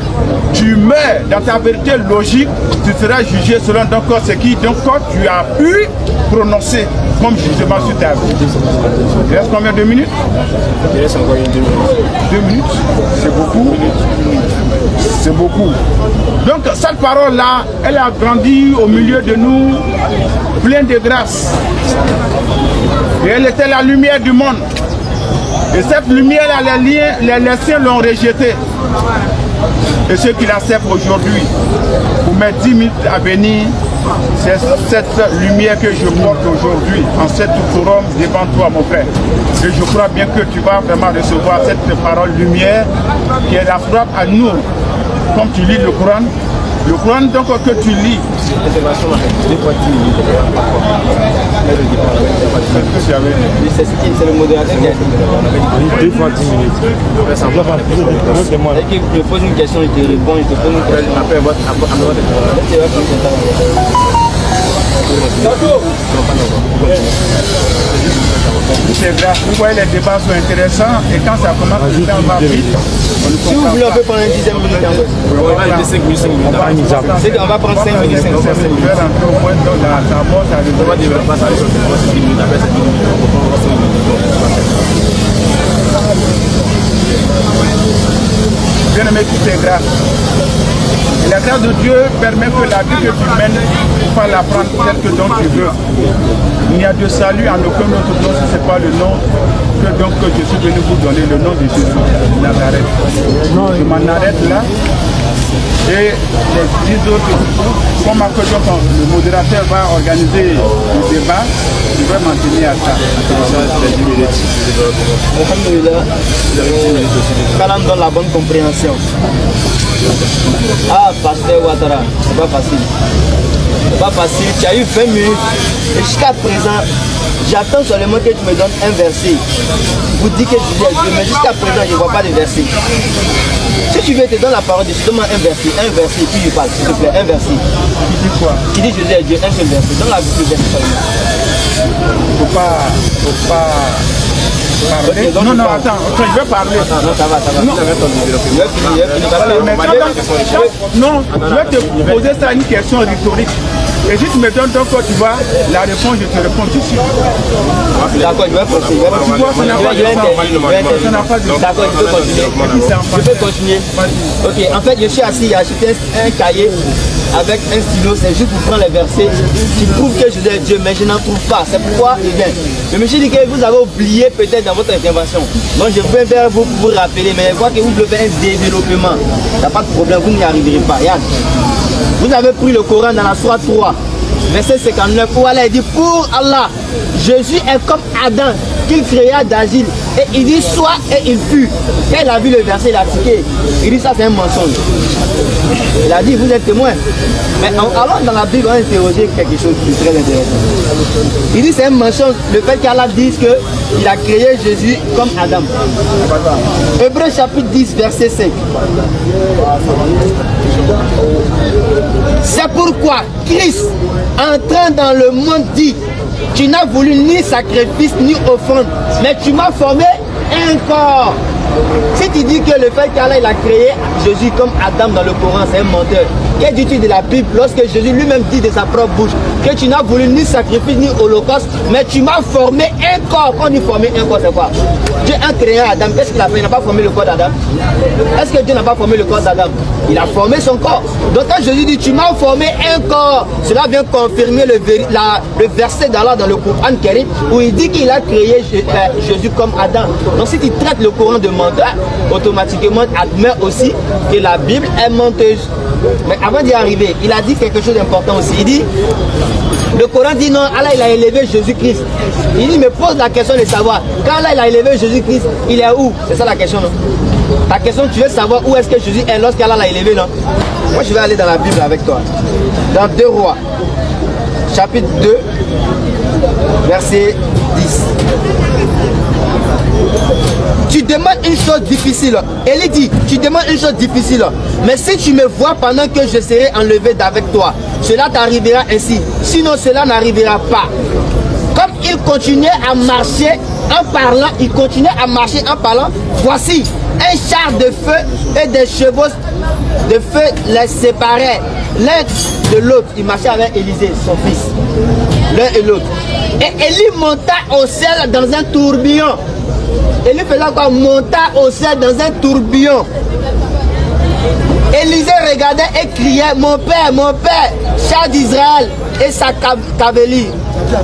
A: tu meurs dans ta vérité logique, tu seras jugé selon donc ce qui donc tu as pu prononcer comme jugement sur ta vie. Il reste combien de minutes?
C: Il reste encore 2 minutes.
A: 2 minutes, c'est beaucoup. C'est beaucoup. Donc cette parole-là, elle a grandi au milieu de nous, pleine de grâce. Et elle était la lumière du monde. Et cette lumière-là, les siens l'ont rejetée. Et ceux qui la servent aujourd'hui, pour mes 10 minutes à venir, c'est cette lumière que je porte aujourd'hui, en cette forum devant toi, mon frère. Et je crois bien que tu vas vraiment recevoir cette parole lumière qui est la frappe à nous. Comme tu lis le Coran donc que tu lis.
B: C'est le modérateur qui a dit
C: 2 fois 10 minutes.
B: je pose une question, il te répond, il te pose une question.
C: Après,
A: C'est vrai, vous voyez les débats sont intéressants et quand ça commence à faire un vite,
B: Si vous voulez, on peut prendre une dizaine de minutes.
C: on va aller 5 minutes.
B: C'est qu'on va prendre 5 minutes.
A: je vais rentrer au moins dans la boîte à
C: On va développer ça sur 10 minutes. Après 7 minutes, on va prendre 5 minutes.
A: bien aimé, tout est grâce. Et la grâce de Dieu permet que la vie que tu mènes, tu vas la prendre telle que donc tu veux. Il n'y a de salut en aucun autre nom si ce n'est pas le nom que je suis venu vous donner, le nom de Jésus de Nazareth. Je m'en arrête là. Et les 10 autres, comme le modérateur va organiser le débat, je vais m'en tenir à ça.
B: Quand on donne la bonne compréhension. Ah, pasteur Ouattara, c'est pas facile. C'est pas facile. Tu as eu 20 minutes et jusqu'à présent, j'attends seulement que tu me donnes un verset. Vous dites que Jésus est Dieu, mais jusqu'à présent, je ne vois pas de verset. Si tu veux te donner la parole de Dieu, donne-moi un verset, puis je parle, s'il te plaît, un verset.
A: Qui dit quoi?
B: Qui dit Jésus est Dieu, un seul verset. Donne la Bible seulement.
A: Faut pas parler.
B: Okay,
A: non, attends, je vais parler.
B: Non, ça va.
A: Non. Non, je vais te poser ça une question rhétorique. Et si tu me donnes donc, tu vois, la réponse, je te réponds tout de suite.
B: D'accord, je vais poursuivre.
A: Tu vois, ça n'a pas de...
B: D'accord, je peux continuer. Je peux continuer. Ok, en fait, je suis assis, j'ai acheté un cahier avec un stylo, c'est juste pour prendre les versets qui prouvent que Jésus est Dieu, mais je n'en trouve pas. C'est pourquoi je viens. Je me suis dit que vous avez oublié peut-être dans votre intervention. Donc je vais vers vous pour vous rappeler, mais je vois que vous devez faire un développement. Il n'y a pas de problème, vous n'y arriverez pas. Regarde. Vous avez pris le Coran dans la sourate 3, verset 59, où Allah dit pour Allah, Jésus est comme Adam qu'il créa d'agile. Et il dit soit et il fut. Quand il a vu le verset, il a tiqué. Il dit ça c'est un mensonge. Il a dit vous êtes témoin. Mais alors dans la Bible on a interrogé quelque chose de très intéressant. Il dit c'est un mensonge le fait qu'Allah dise qu'il a créé Jésus comme Adam. Hébreux chapitre 10 verset 5. C'est pourquoi Christ entrant dans le monde dit tu n'as voulu ni sacrifice ni offrande, mais tu m'as formé un corps. Si tu dis que le fait qu'Allah il a créé Jésus comme Adam dans le Coran, c'est un menteur. Que dis-tu de la Bible lorsque Jésus lui-même dit de sa propre bouche que tu n'as voulu ni sacrifice ni holocauste, mais tu m'as formé un corps. Quand on dit former un corps, c'est quoi? Dieu a créé Adam, qu'est-ce qu'il a fait? Il n'a pas formé le corps d'Adam. Est-ce que Dieu n'a pas formé le corps d'Adam? Il a formé son corps. Donc quand Jésus dit, tu m'as formé un corps, cela vient confirmer le verset d'Allah dans le Coran Karim, où il dit qu'il a créé Jésus comme Adam. Donc si tu traites le Coran de menteur, automatiquement admet aussi que la Bible est menteuse. Mais avant d'y arriver, il a dit quelque chose d'important aussi. Il dit, le Coran dit non, Allah il a élevé Jésus-Christ. Il dit, mais pose la question de savoir, quand Allah il a élevé Jésus-Christ, il est où? C'est ça la question, non? Ta question, tu veux savoir où est-ce que Jésus est lorsqu'Allah l'a élevé, non? Moi je vais aller dans la Bible avec toi. Dans 2 Rois, chapitre 2, verset 10. Tu demandes une chose difficile. Élie dit, tu demandes une chose difficile. Mais si tu me vois pendant que je serai enlevé d'avec toi, cela t'arrivera ainsi. Sinon, cela n'arrivera pas. Comme il continuait à marcher en parlant, il continuait à marcher en parlant. Voici, un char de feu et des chevaux de feu les séparaient l'un de l'autre. Il marchait avec Élisée, son fils. L'un et l'autre. Et Élie monta au ciel dans un tourbillon. Élie faisait quoi? Monta au ciel dans un tourbillon. Élisée regardait et criait, mon père, char d'Israël et sa cavalerie.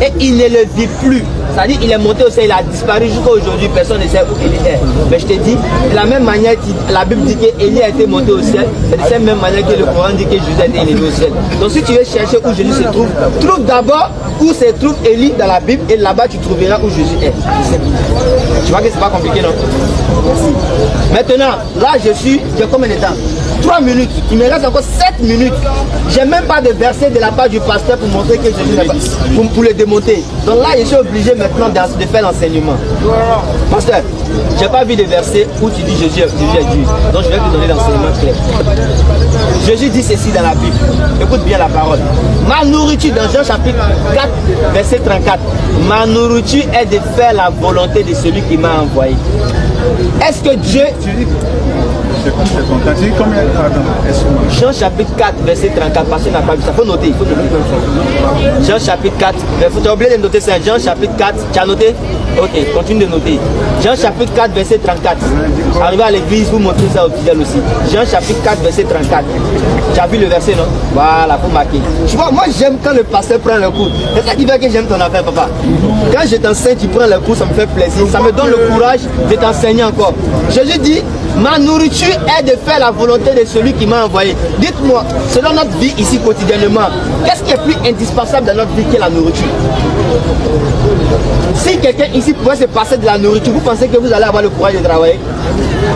B: Et il ne le vit plus. C'est-à-dire qu'il est monté au ciel, il a disparu jusqu'à aujourd'hui, personne ne sait où il est. Mais je te dis, de la même manière que la Bible dit qu'Élie a été monté au ciel, c'est de cette même manière que le Coran dit que Jésus a été élevé au ciel. Donc si tu veux chercher où Jésus se trouve, trouve d'abord où se trouve Élie dans la Bible et là-bas tu trouveras où Jésus est. Tu vois que c'est pas compliqué, non? Maintenant, là j'ai combien de temps? 3 minutes, il me reste encore 7 minutes. J'ai même pas de verset de la part du pasteur pour montrer que Jésus n'est pas, pour le démonter. Donc là, je suis obligé maintenant de faire l'enseignement. Pasteur, j'ai pas vu de verset où tu dis Jésus est Dieu. Donc je vais te donner l'enseignement clair. Jésus dit ceci dans la Bible. Écoute bien la parole. Ma nourriture, dans Jean chapitre 4, verset 34. Ma nourriture est de faire la volonté de celui qui m'a envoyé. Est-ce que Dieu... Jean chapitre 4, verset 34, parce qu'il n'a pas vu ça. Il faut noter, il faut noter. Jean chapitre 4, tu as oublié de noter ça. Jean chapitre 4, tu as noté? Ok, continue de noter. Jean chapitre 4, verset 34. Arrivé à l'église, vous montrez ça au fidèle aussi. Jean chapitre 4, verset 34. Tu as vu le verset, non? Voilà, pour marquer. Tu vois, moi j'aime quand le pasteur prend le cours. C'est ça qui fait que j'aime ton affaire, papa. Quand je t'enseigne, tu prends le cours, ça me fait plaisir. Ça me donne le courage de t'enseigner encore. Jésus dit, ma nourriture est de faire la volonté de celui qui m'a envoyé. Dites-moi, selon notre vie ici quotidiennement, qu'est-ce qui est plus indispensable dans notre vie que la nourriture? Si quelqu'un ici pouvait se passer de la nourriture, vous pensez que vous allez avoir le courage de travailler?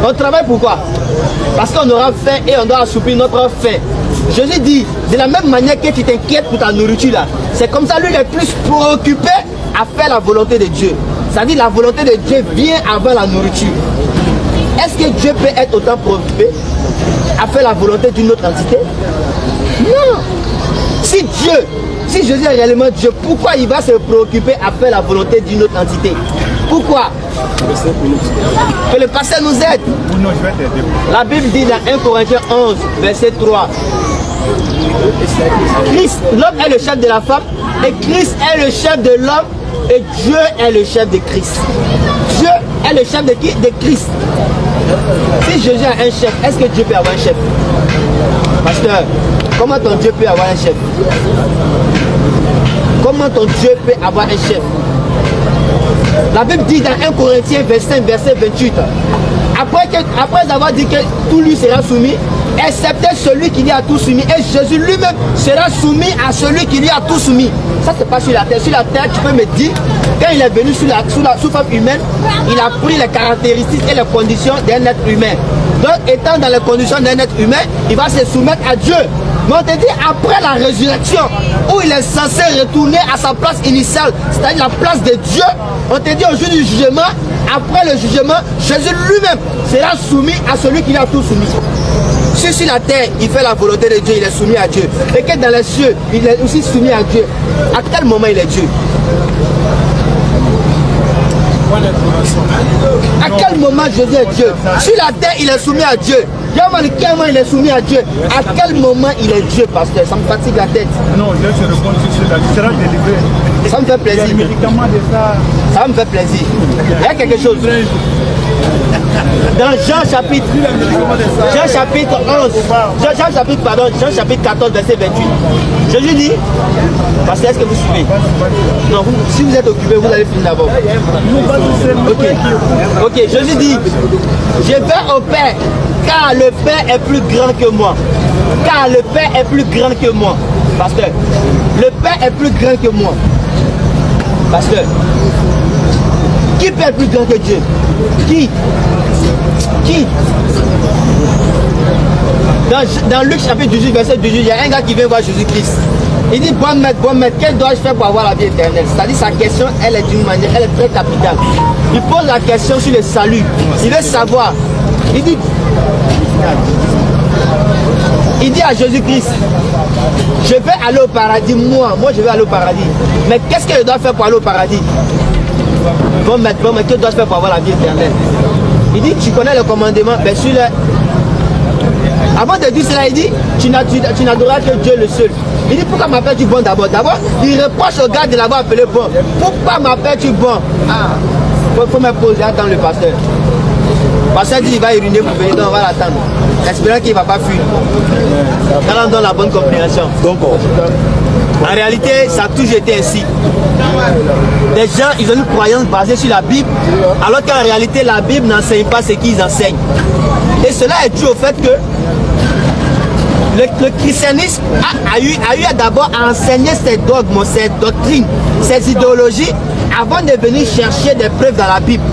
B: On travaille pourquoi? Parce qu'on aura faim et on doit assoupir notre faim. Jésus dit, de la même manière que tu t'inquiètes pour ta nourriture là, c'est comme ça lui il est plus préoccupé à faire la volonté de Dieu. C'est-à-dire la volonté de Dieu vient avant la nourriture. Est-ce que Dieu peut être autant préoccupé à faire la volonté d'une autre entité? Non. Si Jésus est réellement Dieu, pourquoi il va se préoccuper à faire la volonté d'une autre entité? Pourquoi? Que le pasteur nous aide. La Bible dit dans 1 Corinthiens 11, verset 3. Christ, l'homme est le chef de la femme et Christ est le chef de l'homme et Dieu est le chef de Christ. Dieu est le chef de qui? De Christ. Si Jésus a un chef, est-ce que Dieu peut avoir un chef? Pasteur, comment ton Dieu peut avoir un chef? Comment ton Dieu peut avoir un chef? La Bible dit dans 1 Corinthiens 25, verset 28. Après avoir dit que tout lui sera soumis, excepté celui qui lui a tout soumis. Et Jésus lui-même sera soumis à celui qui lui a tout soumis. Ça, c'est pas sur la terre. Sur la terre, tu peux me dire, quand il est venu sous forme humaine, il a pris les caractéristiques et les conditions d'un être humain. Donc, étant dans les conditions d'un être humain, il va se soumettre à Dieu. Mais on te dit, après la résurrection, où il est censé retourner à sa place initiale, c'est-à-dire la place de Dieu, on te dit au jour du jugement, après le jugement, Jésus lui-même sera soumis à celui qui lui a tout soumis. Si sur la terre, il fait la volonté de Dieu, il est soumis à Dieu. Et que dans les cieux, il est aussi soumis à Dieu. À quel moment il est Dieu? À quel moment Jésus est Dieu? Sur la terre, il est soumis à Dieu. Il est soumis à Dieu. À quel moment il est Dieu, pasteur? Ça me fatigue la tête.
C: Non, je réponds sur la. Il sera délivré.
B: Ça me fait plaisir. Ça me fait plaisir. Il y a quelque chose. Dans Jean chapitre 11, Jean chapitre 14, verset 28. Jésus dit, parce que est-ce que vous suivez? Non, si vous êtes occupé, vous allez finir d'abord. Ok, Jésus dit, je vais au Père, car le Père est plus grand que moi. Car le Père est plus grand que moi. Pasteur, le Père est plus grand que moi. Pasteur, qui peut être plus grand que Dieu? Qui? Dans Luc chapitre 18, verset 18, il y a un gars qui vient voir Jésus-Christ. Il dit, bon maître, quel dois-je faire pour avoir la vie éternelle? C'est-à-dire sa question, elle est d'une manière, elle est très capitale. Il pose la question sur le salut. Il veut savoir. Il dit à Jésus-Christ, je vais aller au paradis, moi je vais aller au paradis. Mais qu'est-ce que je dois faire pour aller au paradis? Bon maître, que dois-je faire pour avoir la vie éternelle? Il dit, tu connais le commandement, bien sûr. Avant de dire cela, il dit, tu n'adoreras que Dieu le seul. Il dit, pourquoi m'appelles-tu bon d'abord? D'abord, il reproche au gars de l'avoir appelé bon. Pourquoi m'appelles-tu bon? Faut me poser, attends le pasteur. Le pasteur dit, il va uriner pour venir, donc on va l'attendre. Espérant qu'il ne va pas fuir. Quand on donne la bonne compréhension. Donc, en réalité, ça a toujours été ainsi. Les gens, ils ont une croyance basée sur la Bible, alors qu'en réalité, la Bible n'enseigne pas ce qu'ils enseignent. Et cela est dû au fait que le christianisme a eu d'abord à enseigner ses dogmes, ses doctrines, ses idéologies, avant de venir chercher des preuves dans la Bible.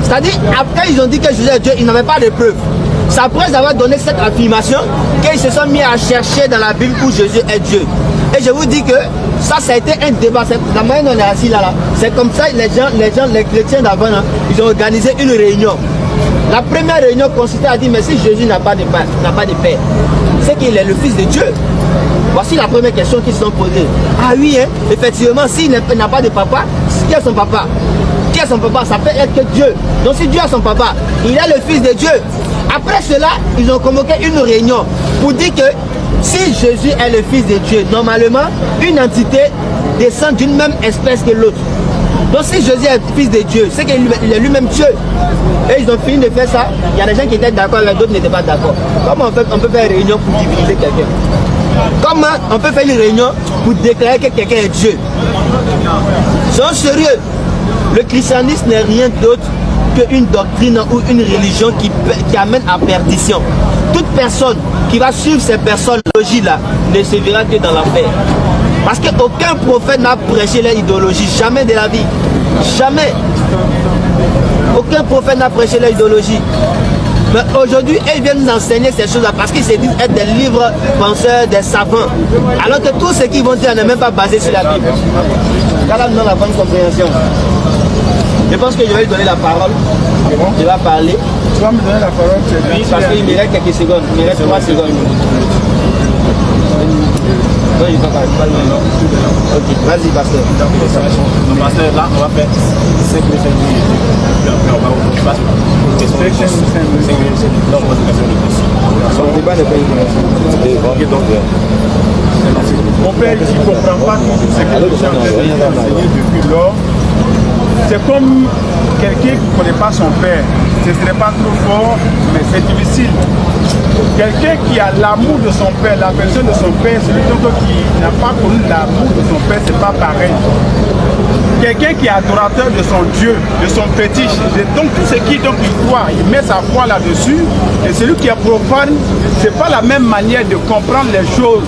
B: C'est-à-dire, après ils ont dit que Jésus est Dieu, ils n'avaient pas de preuves. C'est après avoir donné cette affirmation qu'ils se sont mis à chercher dans la Bible où Jésus est Dieu. Et je vous dis que ça a été un débat. La manière dont on est assis là. C'est comme ça les chrétiens d'avant, ils ont organisé une réunion. La première réunion consistait à dire, mais si Jésus n'a pas de père, c'est qu'il est le Fils de Dieu. Voici la première question qu'ils se sont posées. Ah oui, hein, effectivement, s'il n'a pas de papa, qui est son papa? Qui est son papa? Ça peut être que Dieu. Donc si Dieu a son papa, il est le Fils de Dieu. Après cela, ils ont convoqué une réunion pour dire que si Jésus est le Fils de Dieu, normalement, une entité descend d'une même espèce que l'autre. Donc si Jésus est le Fils de Dieu, c'est qu'il est lui-même Dieu. Et ils ont fini de faire ça. Il y a des gens qui étaient d'accord, mais d'autres n'étaient pas d'accord. Comment on peut faire une réunion pour diviser quelqu'un? Comment on peut faire une réunion pour déclarer que quelqu'un est Dieu? Soyons sérieux. Le christianisme n'est rien d'autre qu'une doctrine ou une religion qui amène à perdition. Toute personne qui va suivre ces personnes-là ne se verra que dans l'enfer. Parce qu'aucun prophète n'a prêché leur idéologie, jamais de la vie. Jamais. Aucun prophète n'a prêché leur idéologie. Mais aujourd'hui, ils viennent nous enseigner ces choses-là parce qu'ils se disent être des livres penseurs, des savants. Alors que tout ce qu'ils vont dire n'est même pas basé sur la Bible. Là, nous avons la bonne compréhension. Je pense que je vais lui donner la parole. Je vais parler.
A: Tu vas me donner la parole?
B: Oui, parce qu'il me reste quelques secondes. Il me reste 3 secondes. Non, il ne va pas maintenant. Ok, vas-y, pasteur.
C: Donc, pasteur, là, on va faire 5 minutes.
B: Son débat n'est pas une
A: mon père, il ne comprend pas tout ce que je suis en train d'enseigner depuis lors. C'est comme quelqu'un qui ne connaît pas son père. Ce ne serait pas trop fort, mais c'est difficile. Quelqu'un qui a l'amour de son père, la personne de son père, celui qui n'a pas connu l'amour de son père, c'est pas pareil. Quelqu'un qui est adorateur de son Dieu, de son fétiche, donc tout ce qui donc il croit, il met sa foi là-dessus, et celui qui est profane, c'est pas la même manière de comprendre les choses.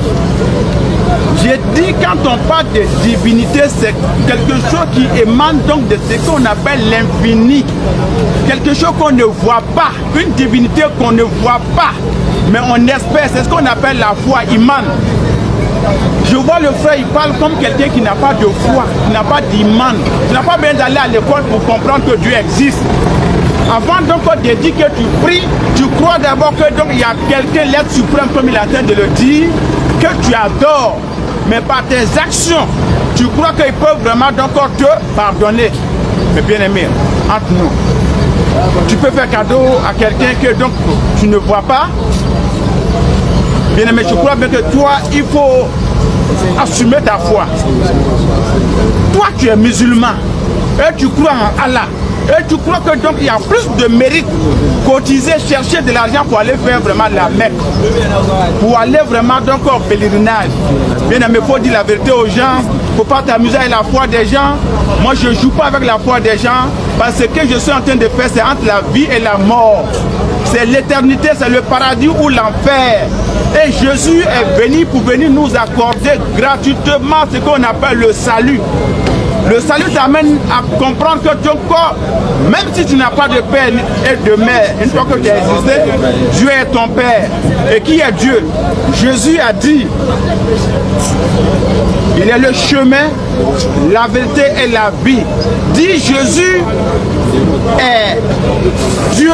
A: J'ai dit, quand on parle de divinité, c'est quelque chose qui émane donc de ce qu'on appelle l'infini. Quelque chose qu'on ne voit pas, une divinité qu'on ne voit pas, mais on espère, c'est ce qu'on appelle la foi imane. Je vois le frère, il parle comme quelqu'un qui n'a pas de foi, qui n'a pas d'iman. Tu n'as pas besoin d'aller à l'école pour comprendre que Dieu existe. Avant donc de dire que tu pries, tu crois d'abord que donc il y a quelqu'un, l'être suprême, comme il est en train de le dire, que tu adores. Mais par tes actions, tu crois qu'ils peuvent vraiment donc te pardonner. Mais bien aimé, entre nous, tu peux faire cadeau à quelqu'un que donc tu ne vois pas. Bien aimé, je crois bien que toi, il faut assumer ta foi. Toi, tu es musulman et tu crois en Allah. Et tu crois que donc il y a plus de mérite cotiser, chercher de l'argent pour aller faire vraiment la Mecque, pour aller vraiment donc au pèlerinage. Bien aimé, il faut dire la vérité aux gens, il ne faut pas t'amuser avec la foi des gens. Moi je ne joue pas avec la foi des gens, parce que ce que je suis en train de faire, c'est entre la vie et la mort. C'est l'éternité, c'est le paradis ou l'enfer. Et Jésus est venu pour venir nous accorder gratuitement ce qu'on appelle le salut. Le salut t'amène à comprendre que ton corps, même si tu n'as pas de père et de mère, une fois que tu as existé, Dieu est ton père. Et qui est Dieu? Jésus a dit, il est le chemin, la vérité et la vie. Dit Jésus est Dieu,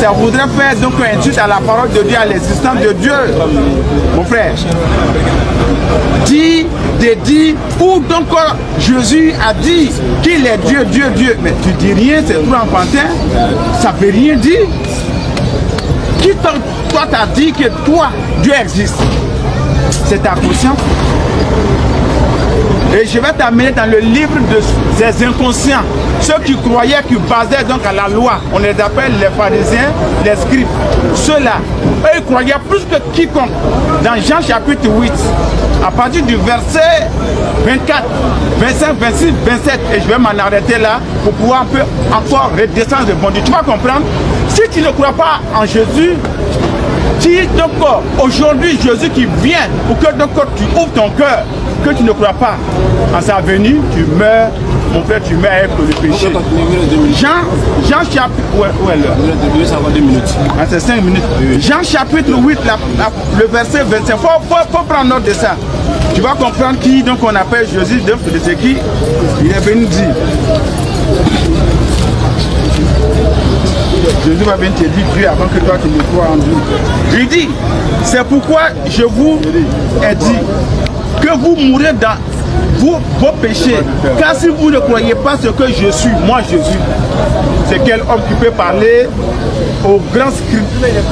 A: ça voudrait faire donc un insulte à la parole de Dieu, à l'existence de Dieu. Mon frère, dit, où donc Jésus a dit qu'il est Dieu, Dieu, Dieu. Mais tu dis rien, c'est tout enfantin, ça ne veut rien dire. Qui toi t'a dit que toi, Dieu existe? C'est ta conscience. Et je vais t'amener dans le livre des inconscients. Ceux qui croyaient, qui basaient donc à la loi. On les appelle les pharisiens, les scribes. Ceux-là, eux, ils croyaient plus que quiconque. Dans Jean chapitre 8, à partir du verset 24, 25, 26, 27, et je vais m'en arrêter là pour pouvoir un peu encore redescendre de bon Dieu. Tu vas comprendre, si tu ne crois pas en Jésus, si donc aujourd'hui Jésus qui vient pour que donc tu ouvres ton cœur, que tu ne crois pas en sa venue, tu meurs, mon frère, tu meurs avec le péché. Jean chapitre, où est l'heure? C'est 5 minutes. Jean chapitre 8, le verset 25, faut prendre note de ça. Tu vas comprendre qui donc on appelle Jésus, de ce qui il est venu dire. Jésus va venir te dire Dieu avant que toi tu ne crois en Dieu. Il dit, c'est pourquoi je vous ai dit que vous mourrez dans vos péchés. Car si vous ne croyez pas ce que je suis, moi Jésus, c'est quel homme qui peut parler aux grands scribes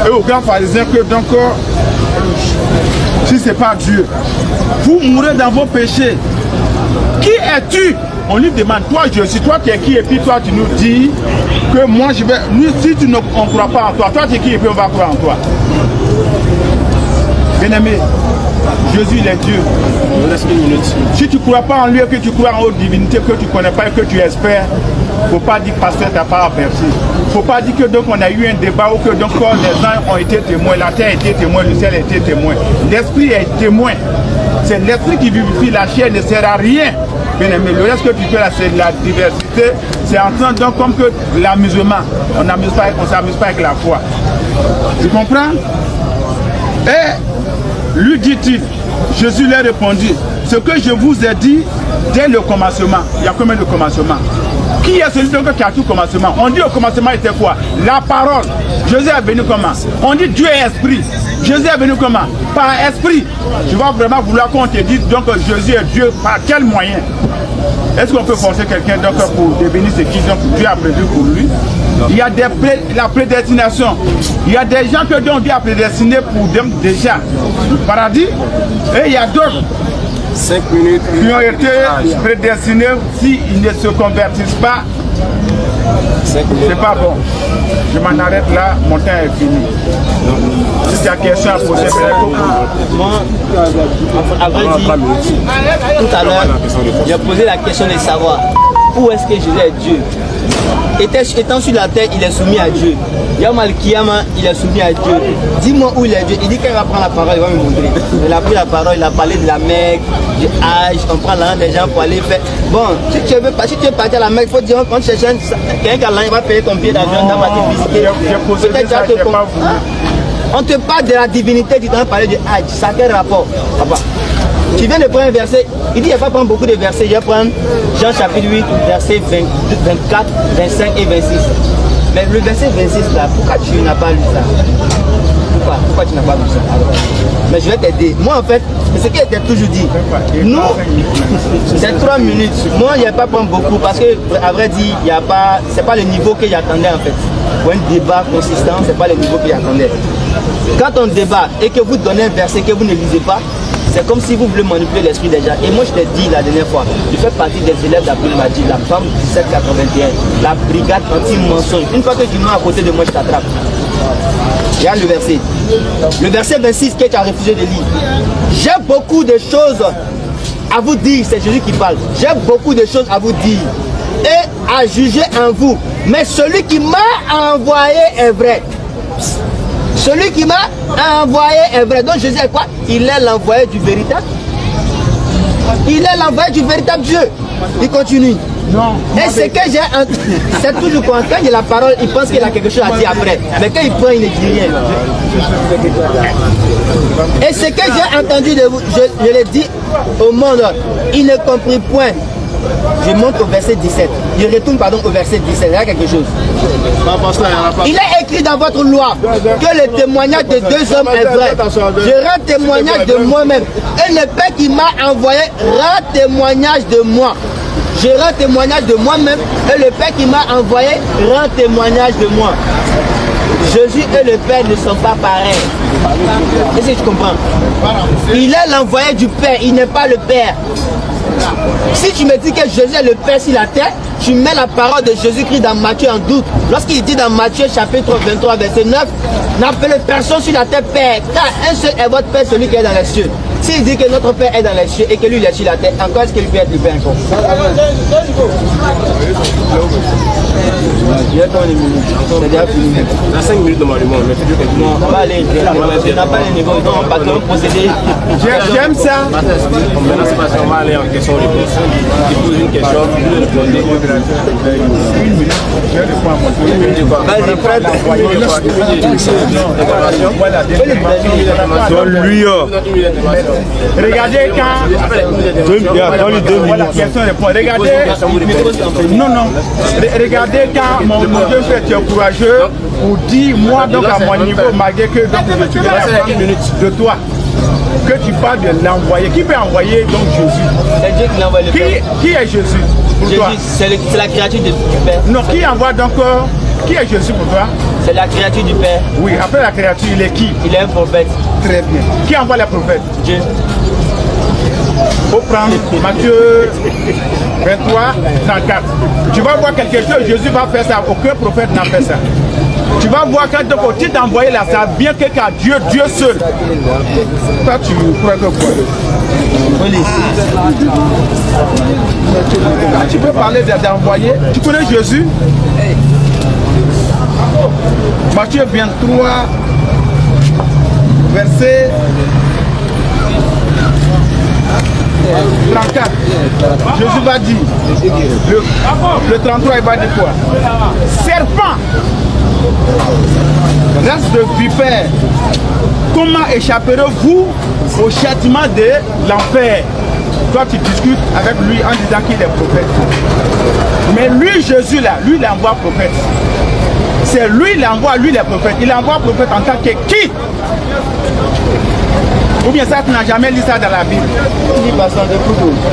A: et aux grands pharisiens que donc si ce n'est pas Dieu. Vous mourrez dans vos péchés. Qui es-tu? On lui demande, toi je suis, toi tu es qui? Et puis toi tu nous dis que moi je vais, nous, si tu ne crois pas en toi, toi tu es qui? Et puis on va croire en toi. Bien-aimé, Jésus il est Dieu. Si tu ne crois pas en lui, que tu crois en haute divinité, que tu ne connais pas et que tu espères, il ne faut pas dire que pasteur t'a pas aperçu. Il ne faut pas dire que donc on a eu un débat ou que donc les anges ont été témoins, la terre a été témoin, le ciel a été témoin. L'esprit est témoin. C'est l'esprit qui vivifie, la chair ne sert à rien. Bien aimé, le reste que tu fais là, c'est la diversité. C'est en train donc comme que l'amusement. On ne s'amuse pas avec la foi. Tu comprends? Et lui dit-il, Jésus leur répondit, ce que je vous ai dit dès le commencement. Il y a combien de commencements? Qui est celui qui a tout commencement? On dit au commencement était quoi? La parole. Jésus est venu comment? On dit Dieu est esprit. Jésus est venu comment? Par esprit. Tu vas vraiment vouloir qu'on te dise donc Jésus est Dieu par quel moyen? Est-ce qu'on peut forcer quelqu'un donc pour devenir ce qui donc Dieu a prévu pour lui? Il y a la prédestination. Il y a des gens que Dieu a prédestinés pour déjà le paradis. Et il y a d'autres
C: 5 minutes
A: qui ont été prédestinés s'ils ne se convertissent pas. C'est pas bon. Je m'en arrête là, mon temps est fini. Si tu as question à poser,
B: moi, à vrai dire, tout à l'heure, j'ai posé la question de savoir où est-ce que Jésus est Dieu. Étant sur la terre, il est soumis à Dieu. Yamal Kiyama, il est soumis à Dieu. Dis-moi où il est Dieu. Il dit qu'il va prendre la parole, il va me montrer. Il a pris la parole, il a parlé de la Mecque, du Hajj, on prend l'argent des gens pour aller faire. Bon, si tu veux partir à la Mecque, il faut dire on cherche quelqu'un qui a l'argent, il va payer ton billet d'avion, dans ma visiter. On te parle de la divinité, tu dois parler du Hajj. Ça a quel rapport? Papa. Tu viens de prendre un verset, il dit il ne va pas prendre beaucoup de versets, je vais prendre Jean chapitre 8, versets 24, 25 et 26. Mais le verset 26 là, pourquoi tu n'as pas lu ça? Pourquoi tu n'as pas lu ça? Mais je vais t'aider. Moi en fait, c'est ce qui était toujours dit. Nous, c'est 3 minutes. Moi, je ne vais pas prendre beaucoup parce que, à vrai dire, c'est pas le niveau que j'attendais en fait. Pour un débat consistant, c'est pas le niveau que j'attendais. Quand on débat et que vous donnez un verset que vous ne lisez pas, C'est comme si vous voulez manipuler l'esprit des gens. Et moi, je t'ai dit la dernière fois, je fais partie des élèves d'Abdul Majid, la femme 1781, la brigade anti-mensonge. Une fois que tu mets à côté de moi, je t'attrape. Regarde le verset. Le verset 26 que tu as refusé de lire. J'ai beaucoup de choses à vous dire, c'est Jésus qui parle. J'ai beaucoup de choses à vous dire et à juger en vous. Mais celui qui m'a envoyé est vrai. Celui qui m'a envoyé est vrai. Donc Jésus est quoi? Il est l'envoyé du véritable. Il est l'envoyé du véritable Dieu. Il continue.
A: Non.
B: Et ce que j'ai entendu, c'est toujours quand il y a la parole, il pense qu'il a quelque chose à dire après. Mais quand il prend, il ne dit rien. Et ce que j'ai entendu de vous, je l'ai dit au monde, il ne comprit point. Je monte au verset 17. Je retourne au verset 17. Il y a quelque chose. Il est écrit dans votre loi que le témoignage de deux hommes est vrai. Je rends témoignage de moi-même. Et le Père qui m'a envoyé rend témoignage de moi. Je rends témoignage de moi-même. Et le Père qui m'a envoyé rend témoignage de moi. Jésus et le Père ne sont pas pareils. Est-ce que tu comprends? Il est l'envoyé du Père. Il n'est pas le Père. Si tu me dis que Jésus est le Père sur la terre, tu mets la parole de Jésus-Christ dans Matthieu en doute. Lorsqu'il dit dans Matthieu chapitre 23 verset 9, n'appelez personne sur la terre Père, car un seul est votre Père, celui qui est dans les cieux. S'il dit que notre Père est dans les cieux et que lui il est sur la terre, encore est-ce qu'il peut être le Père encore? C'est déjà fini.
C: Dans 5 minutes normalement, mais tu dis que
B: non, on va aller. On n'a pas les niveaux, non, on va pas procéder.
A: J'aime ça.
C: maintenant c'est parce qu'on va aller en question-réponse. Tu poses une question, vous répondez.
B: Vas-y, prête.
A: Lui, regardez quand voilà, question répond. Regardez, non, regardez quand mon Dieu fait tu es courageux ou dit moi donc à mon niveau malgré que donc, de toi que tu parles de l'envoyer. Qui peut envoyer donc Jésus?
B: C'est Dieu qui l'envoie le Père.
A: Qui est Jésus pour toi?
B: Jésus, c'est la créature du Père.
A: Non, qui envoie donc qui est Jésus pour toi?
B: C'est la créature du Père.
A: Oui, après la créature, il est qui?
B: Il est un prophète.
A: Très bien. Qui envoie les prophètes?
B: Dieu.
A: Faut prendre Matthieu 23, 34. Tu vas voir quelque chose, Jésus va faire ça. Aucun prophète n'a fait ça. Tu vas voir quand donc, au titre d'envoyer là, ça vient que qu'à Dieu, Dieu seul. Toi, tu crois que quoi? Tu peux parler d'envoyer. Tu connais Jésus? Matthieu 23, verset 34. Jésus va dire, le 33, il va dire quoi? Serpent, race de vipère, comment échapperez-vous au châtiment de l'enfer? Toi, tu discutes avec lui en disant qu'il est prophète. Mais lui, Jésus, là, lui, il envoie prophète. C'est lui, il envoie, lui, les prophètes. Il envoie prophète en tant que qui? Ou bien ça, tu n'as jamais lu ça dans la Bible?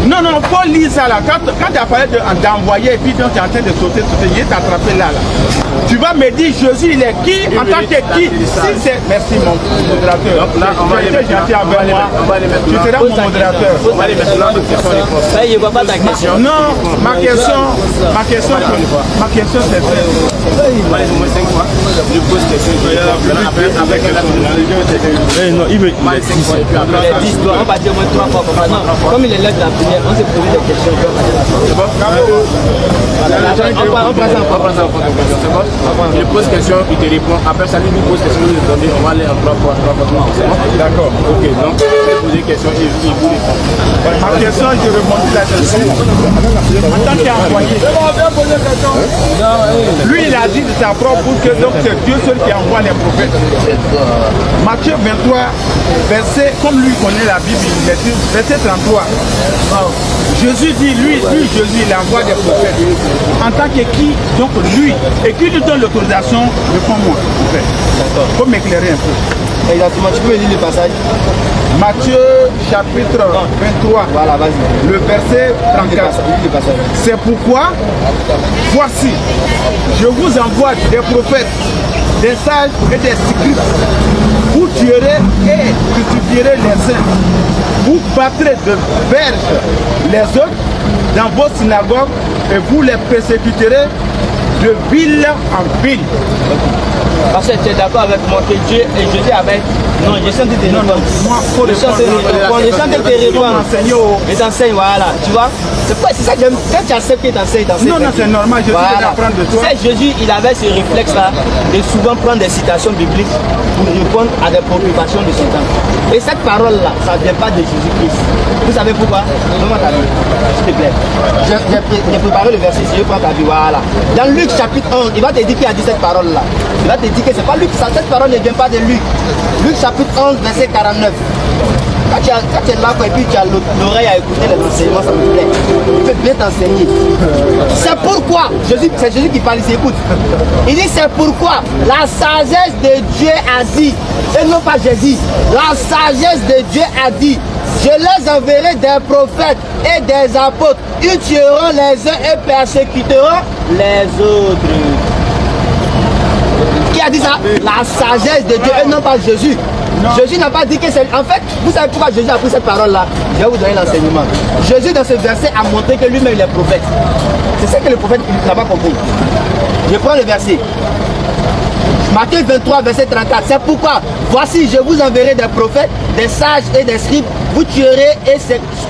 A: Non, non, il faut lire ça là. Quand tu as parlé d'envoyer et puis donc tu es en train de sauter, il est attrapé là. Tu vas me dire Jésus, il est qui en tant que qui? Si c'est... Merci mon modérateur.
C: Donc là, on va aller
A: gentil avec moi. Tu seras mon modérateur.
C: On va aller maintenant aux questions-réponses.
B: Ça, il ne voit pas ta question.
A: Non, ma question c'est très...
C: On va aller au moins 5 fois. Je pose question. Avec la
D: non, il veut.
B: Il est 10, on va dire au moins 3 fois. Non, comme il est là de la première, on s'est posé des questions.
C: C'est bon?
B: On passe en fois.
C: C'est bon? Je pose question, il te répond. Après ça, lui pose question, il répond. On va aller en 3 fois.
A: D'accord.
C: Ok, donc je vais poser une question et il vous répond.
A: Ma question, je rebondis là-dessus. En tant qu'envoyé, lui il a dit de sa propre bouche que donc c'est Dieu seul qui envoie les prophètes. Matthieu 23, verset, comme lui connaît la Bible, il dit, verset 33. Jésus dit, lui Jésus, il envoie des prophètes. En tant que qui, donc lui, et qui lui donne l'autorisation de prendre moi, prophète. Il faut m'éclairer un peu.
B: Exactement, tu peux lire le passage.
A: Matthieu chapitre 23,
B: Voilà, vas-y.
A: le verset 34. C'est pourquoi, voici, je vous envoie des prophètes, des sages et des scribes. Vous tuerez et crucifierez les saints vous battrez de verges les autres dans vos synagogues et vous les persécuterez de ville en ville.
B: Parce que tu es d'accord avec moi que Dieu et Jésus avait... Non, je sens que tu te réponds. Je sens que tu te réponds. Et t'enseignes, voilà. Tu vois? C'est ça que j'aime. Quand tu acceptes qu'il t'enseigne,
A: non, c'est normal, je suis d'apprendre de toi.
B: C'est Jésus, il avait ce réflexe-là de souvent prendre des citations bibliques pour répondre à des préoccupations de son temps. Et cette parole-là, ça ne vient pas de Jésus-Christ. Vous savez pourquoi? Donne-moi ta vie, s'il te plaît. J'ai préparé le verset, si je prends ta vie, voilà. Dans Luc chapitre 11, il va te dire qui a dit cette parole-là. Il va te dire que c'est pas Luc, cette parole ne vient pas de Luc. Luc chapitre 11, verset 49. Quand tu es là et puis tu as l'oreille à écouter les enseignements, ça me plaît. Il peut bien t'enseigner. C'est pourquoi, c'est Jésus qui parle ici, écoute. Il dit c'est pourquoi la sagesse de Dieu a dit, et non pas Jésus, la sagesse de Dieu a dit, je les enverrai des prophètes et des apôtres, ils tueront les uns et persécuteront les autres. Qui a dit ça? La sagesse de Dieu et non pas Jésus. Non. Jésus n'a pas dit que c'est... En fait, vous savez pourquoi Jésus a pris cette parole-là? Je vais vous donner l'enseignement. Jésus, dans ce verset, a montré que lui-même, il est prophète. C'est ça que le prophète n'a pas compris. Je prends le verset. Matthieu 23, verset 34. C'est pourquoi, voici, je vous enverrai des prophètes, des sages et des scribes. Vous tuerez et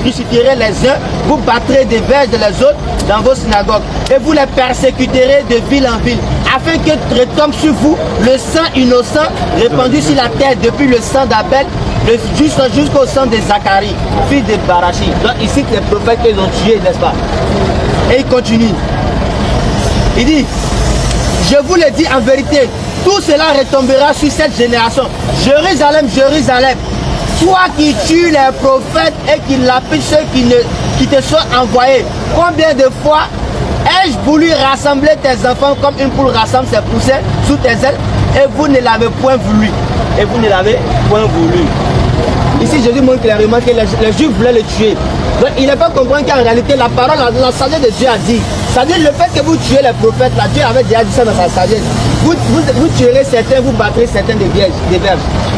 B: crucifierez les uns. Vous battrez des verges les autres dans vos synagogues. Et vous les persécuterez de ville en ville. Afin que retombe sur vous le sang innocent répandu sur la terre depuis le sang d'Abel jusqu'au sang de Zacharie, fils de Barachi. Donc ici, les prophètes qu'ils ont tués, n'est-ce pas? Et il continue. Il dit, je vous le dis en vérité, tout cela retombera sur cette génération. Jérusalem, Jérusalem, toi qui tues les prophètes et qui lapides ceux qui te sont envoyés. Combien de fois ai-je voulu rassembler tes enfants comme une poule rassemble ses poussins sous tes ailes et vous ne l'avez point voulu. Et vous ne l'avez point voulu. Ici, Jésus montre clairement que les Juifs voulaient le tuer. Donc, il n'est pas comprendre qu'en réalité, la parole, la sagesse de Dieu a dit. C'est-à-dire le fait que vous tuez les prophètes, là, Dieu avait déjà dit ça dans sa sagesse. Vous tuerez certains, vous battrez certains des verges.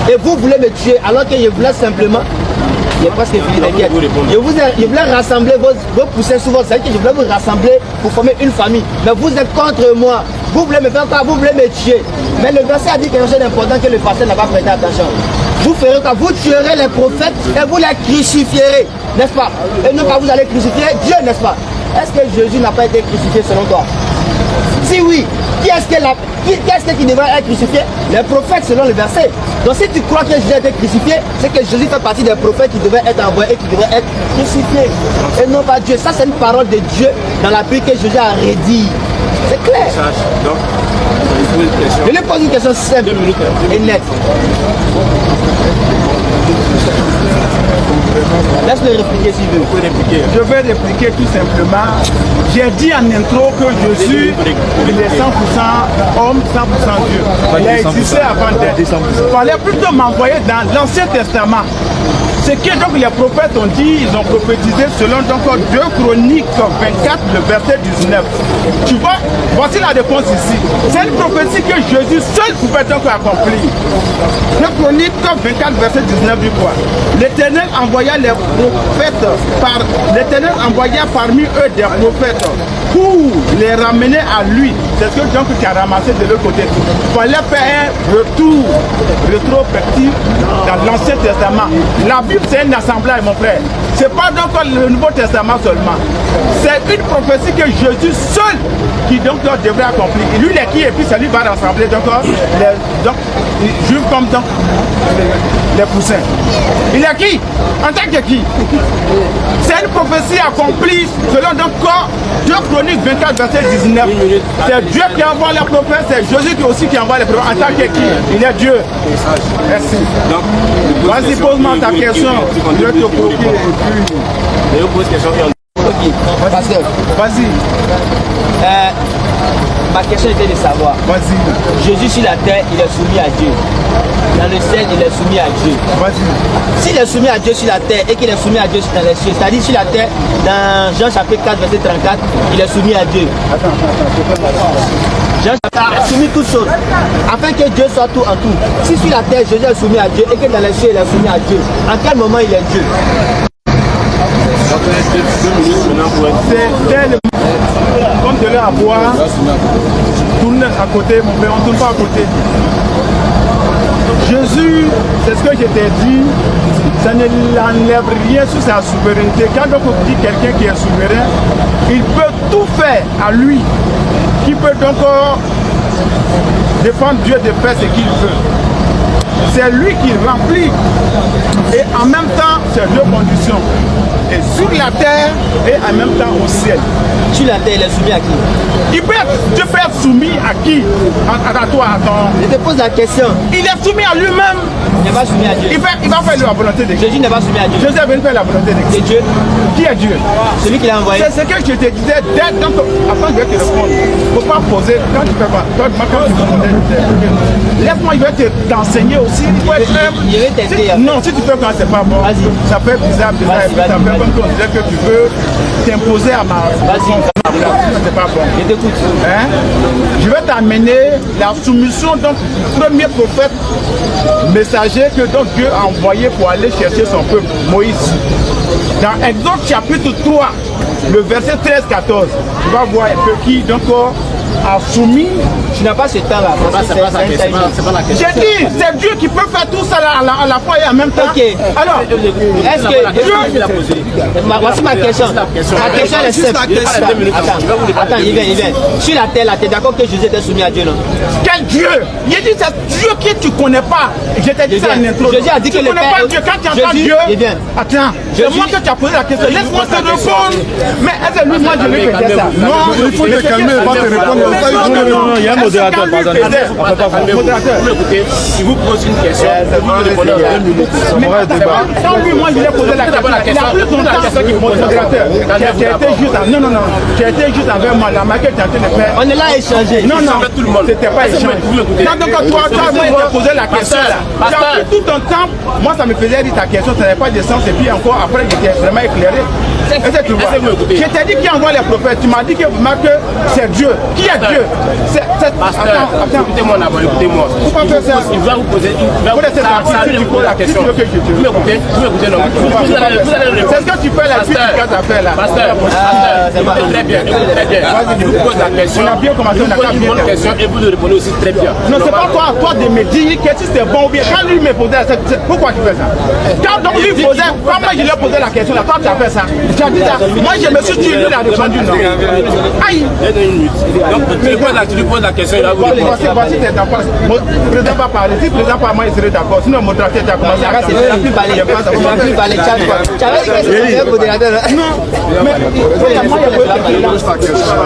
B: Et vous voulez me tuer alors que je voulais simplement... Il est presque fini, t'inquiète. Je voulais rassembler vos poussins souvent. C'est-à-dire que je voulais vous rassembler pour former une famille. Mais vous êtes contre moi. Vous voulez me faire quoi? Vous voulez me tuer. Mais le verset a dit quelque chose d'important que le pasteur n'a pas prêté attention. Vous ferez quoi? Vous tuerez les prophètes et vous les crucifierez. N'est-ce pas? Et non pas vous allez crucifier Dieu, n'est-ce pas? Est-ce que Jésus n'a pas été crucifié selon toi? Si oui, qui est-ce qui devrait être crucifié? Les prophètes selon le verset. Donc si tu crois que Jésus a été crucifié, c'est que Jésus fait partie des prophètes qui devaient être envoyés et qui devaient être crucifiés. Et non pas Dieu. Ça c'est une parole de Dieu dans la Bible que Jésus a redit. C'est clair.
C: Donc,
B: je lui pose une question simple et nette. Laisse-le répliquer s'il veut.
A: Je vais répliquer tout simplement. J'ai dit en intro que Jésus, il est 100% homme, 100% Dieu. Il a existé avant d'être. Il fallait plutôt m'envoyer dans l'Ancien Testament. Ce que donc les prophètes ont dit, ils ont prophétisé selon donc 2 Chroniques 24, le verset 19. Tu vois, voici la réponse ici. C'est une prophétie que Jésus seul pouvait donc accomplir. 2 Chroniques 24, verset 19 du quoi? L'Éternel envoya les prophètes l'Éternel envoya parmi eux des prophètes pour les ramener à lui. C'est ce que donc tu as ramassé de l'autre côté. Il fallait faire un retour rétrospectif dans l'Ancien Testament. La Bible c'est un assemblage mon frère. C'est pas donc le Nouveau Testament seulement. C'est une prophétie que Jésus seul qui donc devrait accomplir. Lui il est qui et puis c'est lui qui va rassembler donc les juifs comme donc les poussins. Il est qui? En tant que qui? C'est une prophétie accomplie selon donc 2 Chroniques 24 verset 19. C'est Dieu qui envoie les prophètes, c'est Jésus qui aussi qui envoie les prophètes. En tant que qui? Il est Dieu. Merci. Vas-y, pose-moi ta question. Je vais te provoquer.
C: Je vous pose question.
B: Ok, pasteur.
A: Vas-y.
B: Ma question était de savoir.
A: Vas-y.
B: Jésus sur la terre, il est soumis à Dieu. Dans le ciel, il est soumis à Dieu.
A: Vas-y.
B: S'il est soumis à Dieu sur la terre et qu'il est soumis à Dieu dans les cieux, c'est-à-dire sur la terre, dans Jean chapitre 4, verset 34, il est soumis à Dieu.
A: Attends.
B: Jésus a soumis toutes choses, afin que Dieu soit tout en tout. Si sur la terre, Jésus est soumis à Dieu et que dans les cieux, il est soumis à Dieu, en quel moment il est Dieu?
A: Comme de l'air à boire, tourne à côté, mon père, on ne tourne pas à côté. Jésus, c'est ce que je t'ai dit, ça ne l'enlève rien sur sa souveraineté. Quand on dit quelqu'un qui est souverain, il peut tout faire à lui, qui peut donc défendre Dieu de faire ce qu'il veut. C'est lui qui remplit. Et en même temps, c'est deux conditions. Et sur la terre et en même temps au ciel.
B: Sur la terre, il est soumis à qui?
A: Dieu peut être soumis à qui? À toi, à ton...
B: Je te pose la question.
A: Il est soumis à lui-même.
B: Il n'est pas soumis à Dieu.
A: Il va faire la volonté de Dieu.
B: Jésus n'est pas soumis à Dieu.
A: Jésus est venu faire la volonté de Dieu.
B: C'est Dieu.
A: Qui est Dieu?
B: Celui qui l'a envoyé.
A: C'est ce que je te disais dès donc, après je vais te répondre. Il ne faut pas poser, quand tu fais quoi? Quand tu me laisse-moi, je vais t'enseigner aussi. Il faut être humble.
B: Je vais t'aider.
A: Non, si tu fais quand c'est pas bon, ça fait bizarre. Ça fait comme on disait que tu veux t'imposer à ma...
B: Vas-y.
A: C'est pas bon.
B: Je t'écoute.
A: Hein? Je vais t'amener la soumission, donc, premier prophète messager que donc Dieu a envoyé pour aller chercher son peuple, Moïse. Dans Exode chapitre 3, le verset 13-14, tu vas voir un peu qui donc a soumis.
B: Tu n'as pas ce temps-là.
C: C'est pas la question.
A: J'ai dit, c'est Dieu qui peut faire tout ça à la fois et en même temps.
B: Ok.
A: Alors,
B: est-ce que Dieu... Voici ma question. Ma question est simple. Attends, il vient. Sur la terre, tu es d'accord que Jésus était soumis à Dieu, non?
A: Quel Dieu? Il dit, c'est Dieu que tu ne connais pas. Je t'ai dit ça en intro.
B: Jésus a dit que
A: tu
B: le
A: connais
B: Père...
A: pas Dieu. Quand tu entends Dieu... Attends, c'est moi que tu as posé la question. Laisse-moi te répondre. Mais est-ce que lui, moi, je lui faisais ça? Non,
D: il faut te calmer, pas te répondre.
C: Non, il y a un modérateur, pardon.
A: Modérateur.
C: Écoutez, si vous posez une question, vous répondez en 2 minutes.
A: Quand lui, moi, je lui ai posé la question. Il a pris ton temps, modérateur. Tu as été juste... Non. Tu as été juste avec moi. La maquette, tu as été de faire...
B: On est là à échanger.
A: Non, c'était pas échange. Quand toi, moi, je t'ai posé la question là, tu as pris tout ton temps, moi ça me faisait dire ta question, ça n'avait pas de sens, et puis encore après j'étais vraiment éclairé. Est-ce que tu vois? Je t'ai dit qui envoie les prophètes, tu m'as dit que c'est Dieu. Qui est Dieu?
C: Attends, écoutez-moi d'abord, écoutez-moi.
A: Pourquoi faire ça?
C: Il va vous poser la question. Vous m'écoutez, non?
A: C'est ce que tu fais la suite quand tu as fait là.
C: Pasteur, très bien, très bien. Je vous pose la question.
A: On a bien commencé, on a bien
C: une bonne question et vous le répondez aussi très bien.
A: Non, c'est pas toi de me dire que si c'est bon ou bien. Quand lui me posait, pourquoi tu fais ça? Quand donc lui posait, quand moi je lui ai posé la question, là, toi tu as fait ça. Tu as dit ça. Moi je me suis dit, lui il a répondu non. Aïe!
C: Donc tu lui poses la question, il va vous répondre.
A: Voici tes enfants. Le président va parler. Si le président parle, moi il serait d'accord. Sinon, mon tracteur, tu as commencé à
B: Tu n'as plus parlé. Tu avais dit que c'était un modérateur. Non.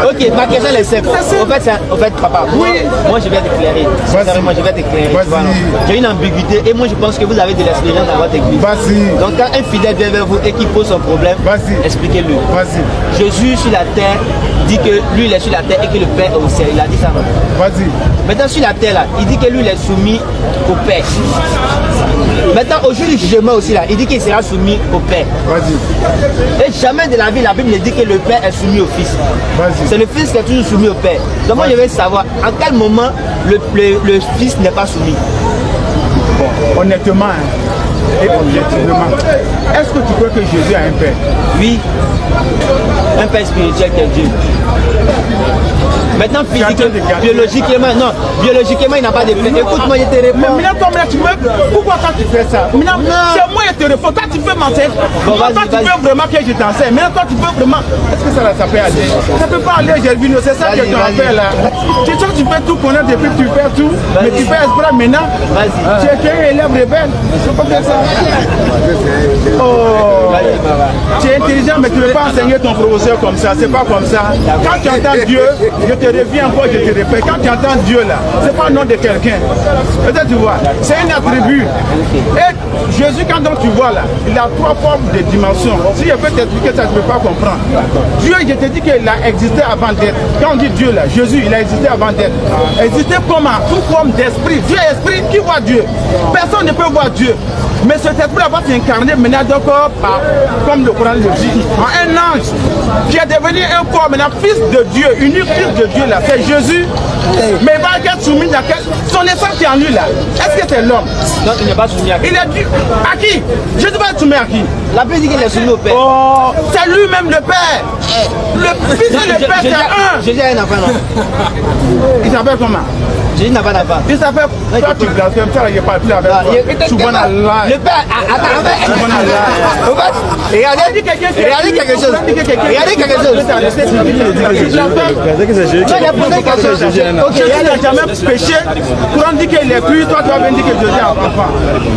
B: Ok, ma question est simple. En fait, papa, moi je vais t'éclairer. Sincèrement, je vais t'éclairer. J'ai une ambiguïté et moi je pense que vous avez de l'expérience dans votre église. Donc quand un fidèle vient vers vous et qu'il pose son problème, expliquez-lui. Jésus sur la terre dit que lui il est sur la terre et que le Père est au ciel. Il a dit ça. Maintenant sur la terre là, il dit que lui il est soumis au Père. Maintenant au jour du jugement aussi là, il dit qu'il sera soumis au Père. Et jamais de la vie la Bible ne dit que le Père est soumis au Fils. C'est le Fils qui est toujours soumis au Père. Donc moi je veux savoir en quel moment le Fils n'est pas soumis.
A: Bon, honnêtement et objectivement, est-ce que tu crois que Jésus a un Père?
B: Oui, un Père spirituel qui est Dieu. Maintenant, biologiquement, non, biologiquement, il n'a pas de Père. Écoute-moi, je te réponds.
A: Mais maintenant, tu veux, pourquoi quand tu fais ça? Maintenant, c'est moi qui te réponds. Toi, tu peux m'enseigner. Toi, tu veux vraiment que je t'enseigne. Maintenant, toi, tu veux vraiment. Est-ce que ça peut aller? Ça peut pas aller, Gervino. C'est ça que tu as fait là. Tu sais que tu peux tout connaître depuis que tu fais tout. Mais tu fais exprès maintenant. Tu es un élève rebelle. Je peux pas faire ça. Oh. Tu es intelligent, mais tu ne veux pas enseigner ton professeur comme ça. C'est pas comme ça. Quand tu entends Dieu, je te reviens encore, je te répète. Quand tu entends Dieu là, c'est pas le nom de quelqu'un. Peut-être tu vois, c'est un attribut. Et Jésus, quand donc tu vois là, il a 3 formes de dimensions. Si je peux t'expliquer ça, je ne peux pas comprendre. Dieu, je te dis qu'il a existé avant d'être. Quand on dit Dieu là, Jésus, il a existé avant d'être. Existé comment? Sous forme d'esprit. Dieu est esprit, qui voit Dieu? Personne ne peut voir Dieu. Mais cet esprit-là va s'incarner maintenant donc, comme le Coran le dit, en un ange qui est devenu un corps maintenant, fils de Dieu, unique fils de Dieu là, c'est Jésus. Mais il va être soumis à son essence est en lui là. Est-ce que c'est l'homme?
B: Non, il n'est pas soumis à qui?
A: Il est dû à qui? Jésus va être soumis à qui?
B: La Bible dit qu'il est soumis au Père.
A: Oh, c'est lui-même le Père. Le fils et le Père, c'est un.
B: Jésus a un enfant, non?
A: Il s'appelle comment?
B: Jésus n'a pas d'enfant.
A: Il s'appelle. Toi, tu blasphèmes, ça, il n'y a pas plus avec toi.
B: Le Père, regardez quelque chose. Regardez quelque chose.
A: Ok, il n'a jamais péché. Pour on dit qu'il est plus, toi tu vas venir dire que Jésus a un enfant.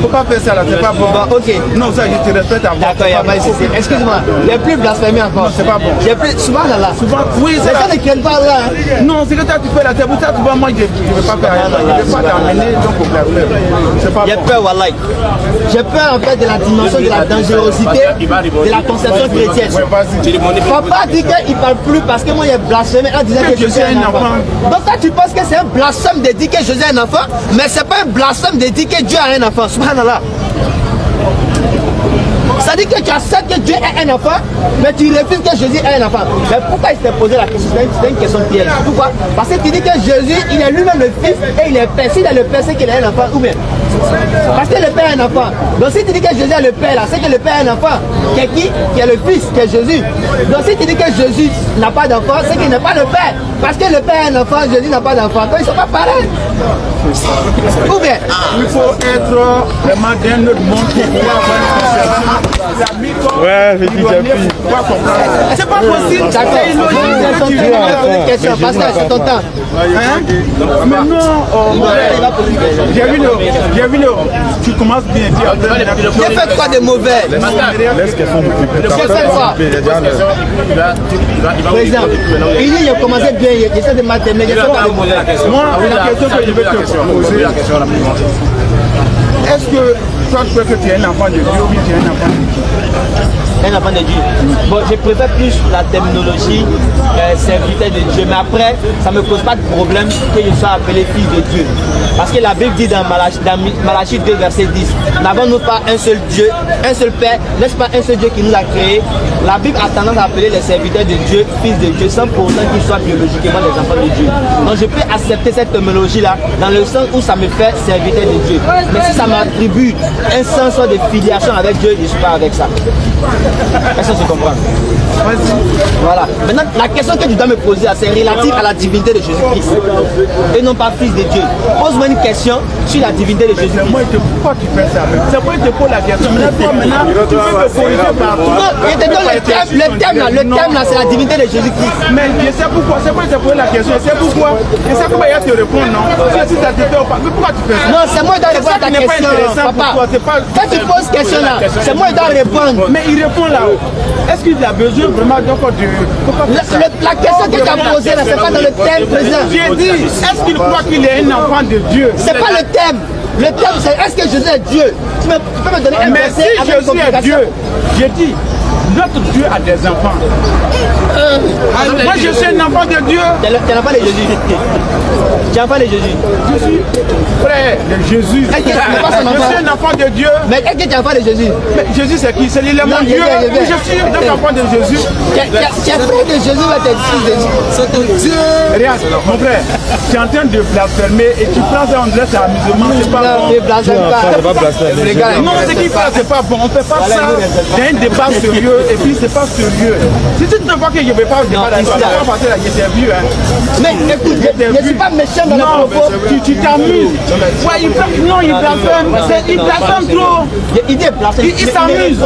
A: Faut pas faire ça là, c'est pas bon.
B: Ok.
A: Non, ça, je te respecte à moi.
B: D'accord, il n'y a pas ici. Excuse-moi, il n'y a plus blasphémé encore.
A: C'est pas bon.
B: Il y a plus, souvent là.
A: Souvent, oui, c'est
B: ça. Les gens ne craignent pas là.
A: Non, c'est que toi tu fais la tête. Pour ça, tu vois, moi, je ne vais pas faire rien. Je ne vais pas t'amener donc au blasphème. C'est pas bon.
B: J'ai peur, Wallahi. J'ai peur en fait de la dimension de la dangerosité de la conception chrétienne. Papa dit qu'il ne parle plus parce que moi il a blasphémé en disant que Jésus est un enfant. Donc toi tu penses que c'est un blasphème de dire que Jésus est un enfant, mais c'est pas un blasphème de dire que Dieu a un enfant. Subhanallah. Ça dit que tu acceptes que Dieu est un enfant, mais tu refuses que Jésus est un enfant. Mais pourquoi il s'est posé la question? C'est une question piège. Pourquoi? Parce que tu dis que Jésus, il est lui-même le Fils et il est Père. S'il est le Père, c'est qu'il est un enfant ou bien? Parce que le Père est un enfant. Donc si tu dis que Jésus est le Père, là, c'est que le Père est un enfant. Qui est qui? Qui est le Fils, qui est Jésus. Donc si tu dis que Jésus n'a pas d'enfant, c'est qu'il n'est pas le Père. Parce que le Père est un enfant, Jésus n'a pas d'enfant. Donc ils ne sont pas pareils. Ou bien?
A: Il faut être vraiment d'un autre monde pour pouvoir avoir une conception.
D: Ouais, j'ai dit
A: c'est pas possible.
B: C'est une question. Parce que c'est ton temps.
A: Mais non, j'ai vu tu commences bien à dire.
B: J'ai fait quoi de mauvais?
D: Laisse question de
B: J'ai fait quoi? Président, il dit il commençait bien, il essaie de m'atteindre, j'ai fait quoi de mauvais?
A: Moi, la question que je vais te poser, est-ce que toi tu peux que tu es un enfant de Dieu ou tu es un enfant de Dieu?
B: Un enfant de Dieu. Bon, je préfère plus la terminologie serviteur de Dieu, mais après, ça ne me cause pas de problème que je sois appelé fils de Dieu. Parce que la Bible dit dans Malachie 2, verset 10, n'avons-nous pas un seul Dieu, un seul Père, n'est-ce pas un seul Dieu qui nous a créés? La Bible a tendance à appeler les serviteurs de Dieu, fils de Dieu, sans pour autant qu'ils soient biologiquement des enfants de Dieu. Donc je peux accepter cette terminologie-là dans le sens où ça me fait serviteur de Dieu. Mais si ça m'attribue un sens de filiation avec Dieu, je ne suis pas avec ça. Est-ce que tu comprends? Voilà. Maintenant, la question que tu dois me poser, c'est relative à la divinité de Jésus-Christ et non pas fils de Dieu. Pose-moi une question sur la divinité de Jésus-Christ.
A: Moi, pourquoi tu fais ça? C'est pour que je te pose la question. Maintenant, tu peux me corriger partout.
B: Non, je te donne le thème là, c'est la divinité de Jésus-Christ.
A: Mais je sais pourquoi. C'est pour que je te pose la question. C'est pourquoi. Je sais pourquoi il te répond non. Si ça te fait ou pas. Mais pourquoi tu fais ça?
B: Non, c'est moi qui dois répondre à ta question, papa. Quand tu poses question là, c'est moi qui dois répondre.
A: Mais il répond là-haut. Est-ce qu'il a besoin vraiment de...
B: La question que tu as posée là, c'est pas dans le thème, président.
A: J'ai dit, est-ce qu'il croit qu'il est un enfant de Dieu?
B: C'est pas le thème. Le thème c'est est-ce que Jésus est Dieu? Tu peux me donner un
A: mais
B: verset
A: si
B: avec une
A: Jésus est
B: complication?
A: Dieu, j'ai dit, notre Dieu a des enfants. Moi je suis un enfant de Dieu.
B: Tu es l'enfant de Jésus. Tu es l'enfant de Jésus.
A: Je suis frère de Jésus.
B: Est-ce que tu n'es pas son
A: Je
B: enfant?
A: suis un enfant de Dieu.
B: Mais est-ce que tu es l'enfant de Jésus?
A: Mais Jésus c'est qui? C'est l'élément
B: Non,
A: Dieu.
B: je vais.
A: Je suis un enfant de Jésus.
B: Tu es frère de Jésus ou tu es fils de Jésus?
C: C'est ton Dieu.
A: Regarde, mon frère, tu es en train de blasphémer et tu prends ça en direct à amusement. C'est pas
B: Non,
A: bon.
B: ne blasphème pas. Les gars,
A: Non, ce qu'il fait, c'est pas bon. On fait pas ça. Il y a un débat sérieux et puis c'est pas sérieux. Si tu ne vois que je ne vais pas au débat, tu vas pas passer là, je t'ai vu.
B: mais écoute, je ne suis pas méchant dans
A: Non,
B: le propos.
A: tu t'amuses. Ouais, non, il blasphème. Il blasphème trop.
B: Il dit blasphème.
A: Il s'amuse.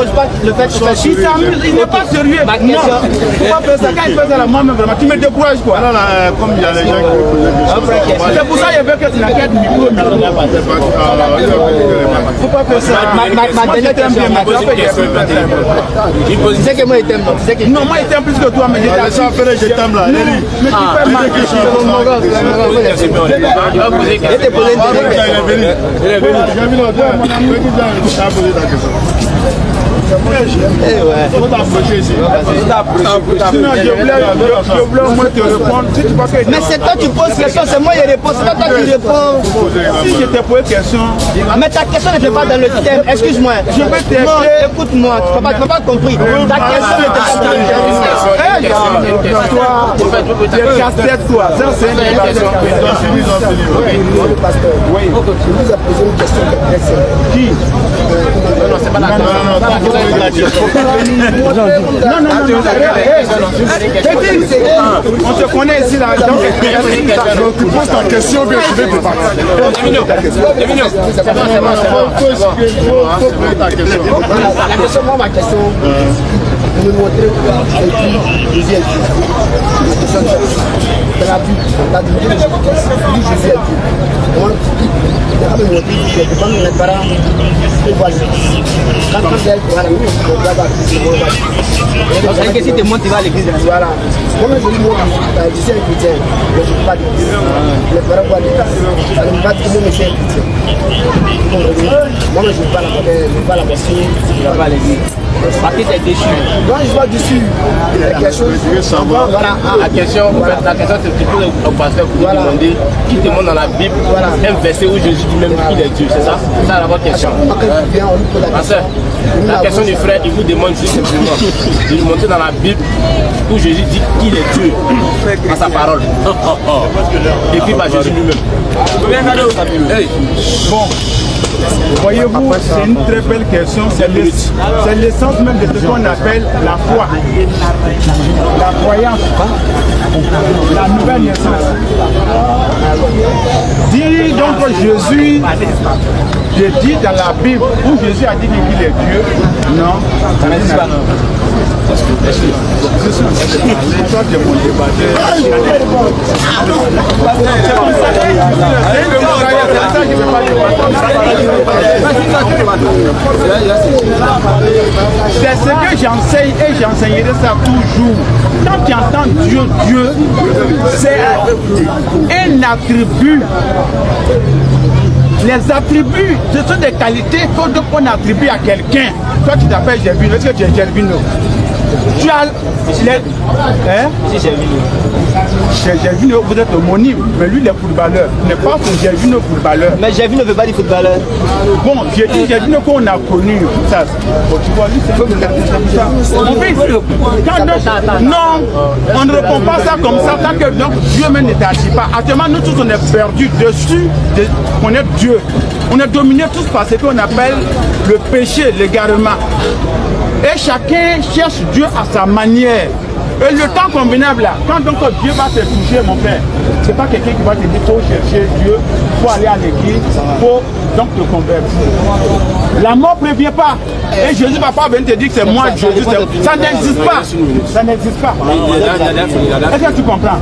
B: Le fait que
A: Il s'amuse, il n'est pas sérieux.
B: Ma
A: Non,
B: question.
A: faut pas faire ça. Quand il fait ça, là, moi-même, vraiment, tu me décourages quoi.
C: Non, comme il y a les gens qui
A: C'est pour ça qu'il y avait que tu n'as qu'à être micro. Faut pas faire ça.
B: Ma dernière question. Tu sais que moi je t'aime, non? Tu sais que
A: Non, moi, il t'aime plus que toi, mais je t'aime.
C: je t'aime là.
A: Mais tu fais mal.
B: je t'ai posé une dernière question.
C: Il est venu. J'ai vu l'autre, mon ami, qui a posé ta question. Faut t'approcher ici.
A: Sinon, je voulais au moins te répondre. Si tu vois que
B: Mais c'est toi qui poses question, c'est moi qui réponds, c'est pas toi qui réponds.
A: si je te pose question,
B: Mais ta question n'était pas dans le thème, excuse-moi.
A: je vais t'aider.
B: Non, écoute-moi, tu n'as pas compris. Ta question n'était pas dans le thème.
A: Toi, tu es casse-tête, toi. Ça, c'est une question.
E: Oui. Je vous ai posé une question très simple.
A: Qui?
C: Non, c'est pas la
A: On te connaît ici, là.
C: Donc, tu poses ta question, bien je vais te parler.
E: La question, moi, ma question, vous me montrez Jésus est Dieu. La question de la Bible, la divinité de Jésus-Christ, Jésus est Dieu. Moi, il va me montrer que les femmes, les parents, ils voient Jésus. Quand on dit, voilà, nous, on doit avoir
B: C'est que si tu montes, tu vas à l'église.
E: voilà. Moi, je dis, moi, je suis un chrétien, mais je ne peux pas dire. Les parents voient l'État. Ça ne veut pas dire que moi, je suis un chrétien. Moi, je ne vais pas la mosquée.
B: Tu vas pas à l'église. Parce que tu es déçu.
E: Moi, je vois dessus. Il y a quelque chose.
C: Je veux savoir.
E: Voilà.
C: La question, c'est plutôt au pasteur pour lui demander qui demande dans la Bible un verset où Jésus dit même qu'il est Dieu, c'est ça? C'est ça la bonne question.
E: Quand il vient, on lui pose la question.
C: La question du frère, il vous demande juste simplement de lui montrer dans la Bible où Jésus dit qu'il est Dieu à sa parole. Écrit par Jésus lui-même.
A: Bon. Voyez-vous, c'est une très belle question. C'est l'essence même de ce qu'on appelle la foi. La croyance. La nouvelle naissance. Dit donc Jésus, je dis dans la Bible où Jésus a dit qu'il est Dieu. Non, ça n'existe pas. C'est ça. C'est toi qui es mon débatteur. C'est comme ça que je ne vais pas c'est ce que j'enseigne et j'enseignerai ça toujours. Quand tu entends Dieu, Dieu, c'est un attribut. Les attributs, ce sont des qualités qu'on attribue à quelqu'un. Toi, tu t'appelles Gervino. Est-ce que tu es Gervino? Tu as les... Hein? Gervino, vous êtes homonyme, mais lui, il est footballeur. Il n'est pas son Gervino footballeur.
B: Mais Gervino ne veut pas dire footballeur.
A: Bon, j'ai dit Gervino qu'on a connu. Ça, bon, tu vois, lui, c'est non, on ne répond pas ça comme ça tant que donc, Dieu même ne t'agit pas. Actuellement, nous tous, on est perdus dessus, on est Dieu. On est dominés tous par ce qu'on appelle le péché, l'égarement. Et chacun cherche Dieu à sa manière. Et le temps convenable là, quand donc Dieu va te toucher, mon frère, c'est pas quelqu'un qui va te dire faut chercher Dieu, faut aller à l'église, faut donc te convertir. La mort ne prévient pas. Et Jésus ne va pas venir te dire que c'est moi Jésus. Ça n'existe pas. Ça n'existe pas. Est-ce que tu comprends?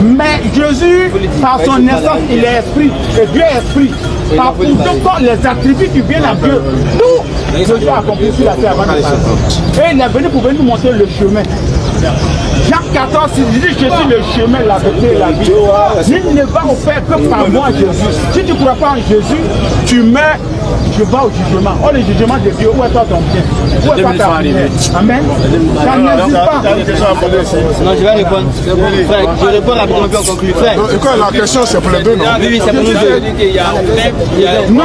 A: Mais Jésus, par son naissance, il est esprit. Et Dieu est esprit. Par conséquent, les attributs qui viennent à Dieu, tout Jésus a accompli sur la terre avant de passer. Et il est venu pour venir nous montrer le chemin. Jacques 14, il dit je suis le chemin, la vérité et la vie. Nul ne va au Père que par moi, Jésus. Si tu ne crois pas en Jésus, tu meurs, je vais au jugement. Oh, le jugement de Dieu, où est toi ton bien? Où est toi ta prière? Amen. Ça n'existe pas.
B: Non, je vais répondre. Frère, je réponds rapidement puis on conclut. Frère.
C: Écoute, la question c'est pour les deux, non?
B: Oui, oui, c'est pour nous deux.
A: Non,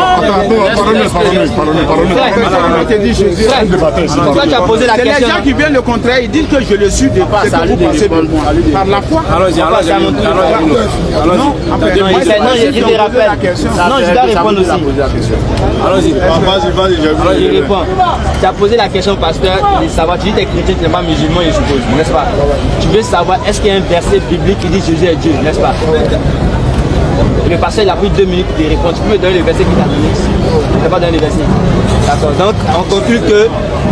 B: Toi, tu as posé la
A: c'est les
B: question.
A: gens qui viennent le contraire, ils disent que je le suis de pas. C'est que vous pensez de moi. Par la foi.
C: Allons-y,
A: Non, après,
B: Non,
A: moi,
B: je te rappelle. Non, je dois répondre aussi.
C: Allons-y. Vas-y.
B: Je réponds. Tu as posé la question, pasteur, de savoir, tu dis que tu es chrétien, tu n'es pas musulman, je suppose, n'est-ce pas? Tu veux savoir, est-ce qu'il y a un verset biblique qui dit Jésus est Dieu, n'est-ce pas? Le pasteur, il a pris 2 minutes de répondre. Tu peux me donner le verset qu'il t'a donné? Je ne vais pas donner le verset. D'accord. Donc, on conclut que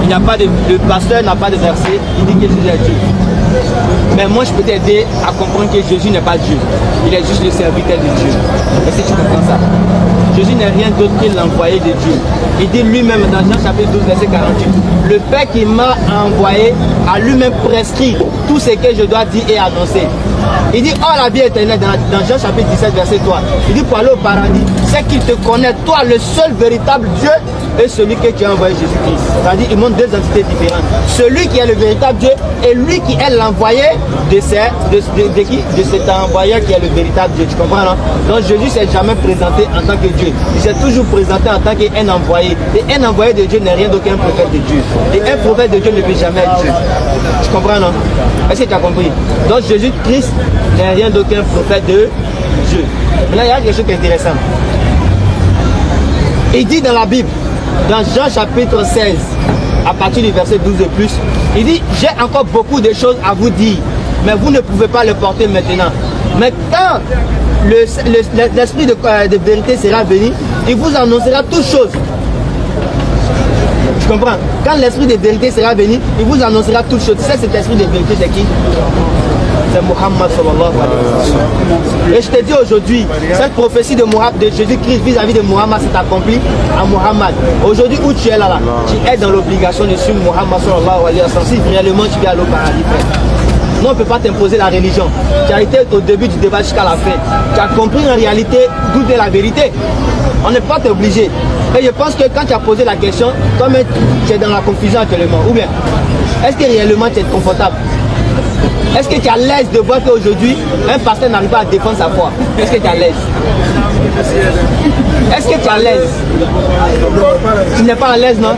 B: le pasteur n'a pas de verset, il dit que Jésus est Dieu. Mais moi, je peux t'aider à comprendre que Jésus n'est pas Dieu. Il est juste le serviteur de Dieu. Est-ce que tu comprends ça? Jésus n'est rien d'autre que l'envoyé de Dieu. Il dit lui-même dans Jean chapitre 12, verset 48, le Père qui m'a envoyé a lui-même prescrit tout ce que je dois dire et annoncer. Il dit, oh la vie éternelle dans Jean chapitre 17, verset 3. Il dit, pour aller au paradis, c'est qu'il te connaît, toi, le seul véritable Dieu, et celui que tu as envoyé, Jésus-Christ. C'est-à-dire, il montre deux entités différentes. Celui qui est le véritable Dieu et lui qui est l'envoyé de cet envoyé qui est le véritable Dieu. Tu comprends, non? Donc Jésus s'est jamais présenté en tant que Dieu. Il s'est toujours présenté en tant qu'un envoyé. Et un envoyé de Dieu n'est rien d'autre qu'un prophète de Dieu. Et un prophète de Dieu ne peut jamais être Dieu. Tu comprends, non? Est-ce que tu as compris? Donc Jésus-Christ n'est rien d'autre qu'un prophète de Dieu. Maintenant, il y a quelque chose qui est intéressant. Il dit dans la Bible, dans Jean chapitre 16, à partir du verset 12 et plus, il dit, j'ai encore beaucoup de choses à vous dire, mais vous ne pouvez pas le porter maintenant. Mais quand l'esprit de vérité sera venu, il vous annoncera toutes choses. Tu comprends? Quand l'esprit de vérité sera venu, il vous annoncera toutes choses. Tu sais, cet esprit de vérité, c'est qui? C'est Muhammad sallallahu alayhi wa sallam. Et je te dis aujourd'hui, cette prophétie de Jésus-Christ vis-à-vis de Muhammad s'est accomplie à Muhammad. Aujourd'hui, où tu es là, tu es dans l'obligation de suivre Muhammad sallallahu alayhi wa sallam. Si réellement tu viens au paradis, non, on ne peut pas t'imposer la religion. Tu as été au début du débat jusqu'à la fin. Tu as compris en réalité d'où est la vérité. On n'est pas obligé. Et je pense que quand tu as posé la question, comme tu es dans la confusion actuellement, ou bien, est-ce que réellement tu es confortable? Est-ce que tu es à l'aise de voir qu'aujourd'hui, un pasteur n'arrive pas à défendre sa foi? Est-ce que tu es à l'aise? Est-ce que tu es à l'aise? Tu n'es pas à l'aise, non?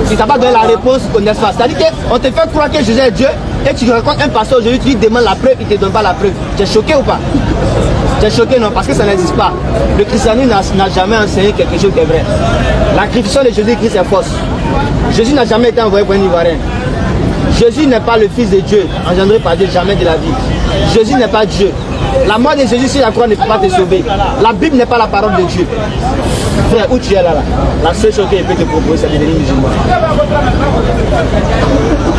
B: Tu n'as pas donné la réponse, n'est-ce pas? C'est-à-dire qu'on te fait croire que Jésus est Dieu et tu rencontres un pasteur aujourd'hui, tu lui demandes la preuve, il ne te donne pas la preuve. Tu es choqué ou pas? Tu es choqué, non? Parce que ça n'existe pas. Le christianisme n'a jamais enseigné quelque chose qui est vrai. La crucifixion de Jésus-Christ est fausse. Jésus n'a jamais été envoyé pour un Ivoirien. Jésus n'est pas le Fils de Dieu, engendré par Dieu, jamais de la vie. Jésus n'est pas Dieu. La mort de Jésus sur la croix ne peut pas te sauver. La Bible n'est pas la parole de Dieu. Frère, où tu es là, la seule chose qu'il peut te proposer, c'est de devenir musulman.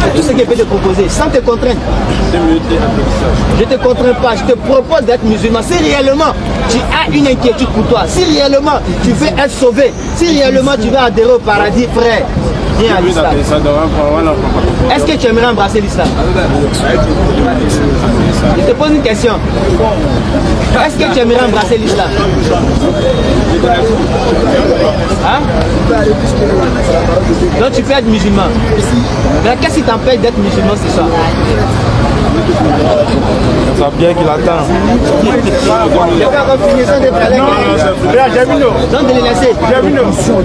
B: C'est tout ce qu'il peut te proposer, sans te contraindre. Je ne te contrains pas, je te propose d'être musulman. Si réellement tu as une inquiétude pour toi, si réellement tu veux être sauvé, si réellement tu veux adhérer au paradis, frère, viens à l'islam. Est-ce que tu aimerais embrasser l'islam? Je te pose une question. Est-ce que tu aimerais embrasser l'islam? Hein? Donc tu peux être musulman. Mais qu'est-ce qui t'empêche d'être musulman ce soir?
D: Ça bien qu'il attend.
B: Donc de les laisser.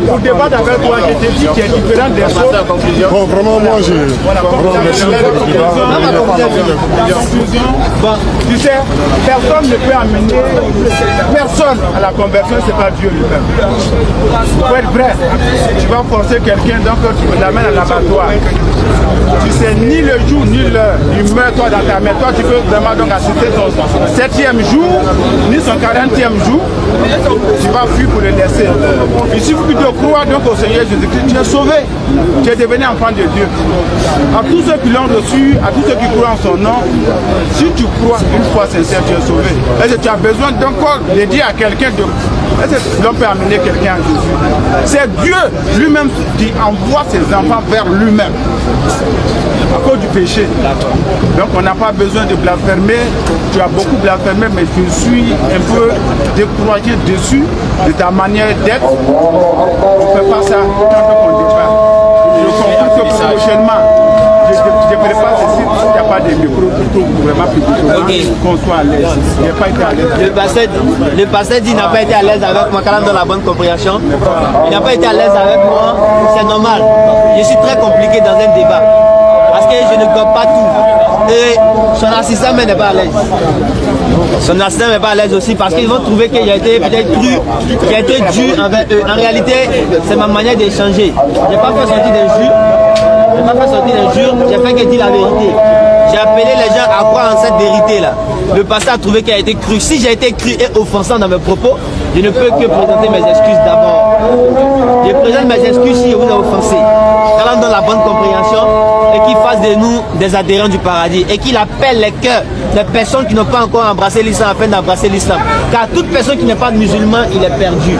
A: Pour débattre avec toi, je te dis que tu es différent des autres.
D: Bon, vraiment, moi, merci pour le débat.
A: Bon, tu sais, personne ne peut amener personne à la conversion, c'est pas Dieu lui-même. Pour être vrai, tu vas forcer quelqu'un, donc tu l'amènes à l'abattoir. Tu sais ni le jour ni l'heure, il meurt toi dans ta main. Toi, tu peux vraiment donc assister son 7e jour, ni son 40e jour. Tu vas fuir pour le laisser. Il suffit de croire donc au Seigneur Jésus-Christ. Tu es sauvé. Tu es devenu enfant de Dieu. À tous ceux qui l'ont reçu, à tous ceux qui croient en son nom, si tu crois une fois sincère, tu es sauvé. Est-ce que tu as besoin d'encore de dire à quelqu'un de... Est-ce que l'on peut amener quelqu'un à Jésus? C'est Dieu lui-même qui envoie ses enfants vers lui-même. À cause du péché. Donc on n'a pas besoin de blasphémer. Tu as beaucoup blasphémé, mais je suis un peu découragé dessus de ta manière d'être. On ne fait pas ça quand on débat. Je comprends que prochainement, je prépare ceci, il n'y a pas de micro pour vraiment publiquement qu'on soit à l'aise. Je n'ai pas été à l'aise.
B: Le pasteur dit qu'il n'a pas été à l'aise avec moi, quand même dans la bonne compréhension. Il n'a pas été à l'aise avec moi, c'est normal. Je suis très compliqué dans un débat. Parce que je ne gobe pas tout. Et son assistant n'est pas à l'aise. Son assistant n'est pas à l'aise aussi parce qu'ils vont trouver qu'il a été peut-être cru, qu'il a été dur envers eux. En réalité, c'est ma manière d'échanger. Je n'ai pas fait sortir d'injures. Je n'ai pas fait sortir d'injures, j'ai fait que dire la vérité. J'ai appelé les gens à croire en cette vérité-là. Le pasteur a trouvé qu'il a été cru. Si j'ai été cru et offensant dans mes propos, je ne peux que présenter mes excuses d'abord. Je présente mes excuses si je vous ai offensé. Quand on donne la bonne compréhension et qu'il fasse de nous des adhérents du paradis et qu'il appelle les cœurs des personnes qui n'ont pas encore embrassé l'islam afin d'embrasser l'islam. Car toute personne qui n'est pas musulman, il est perdu.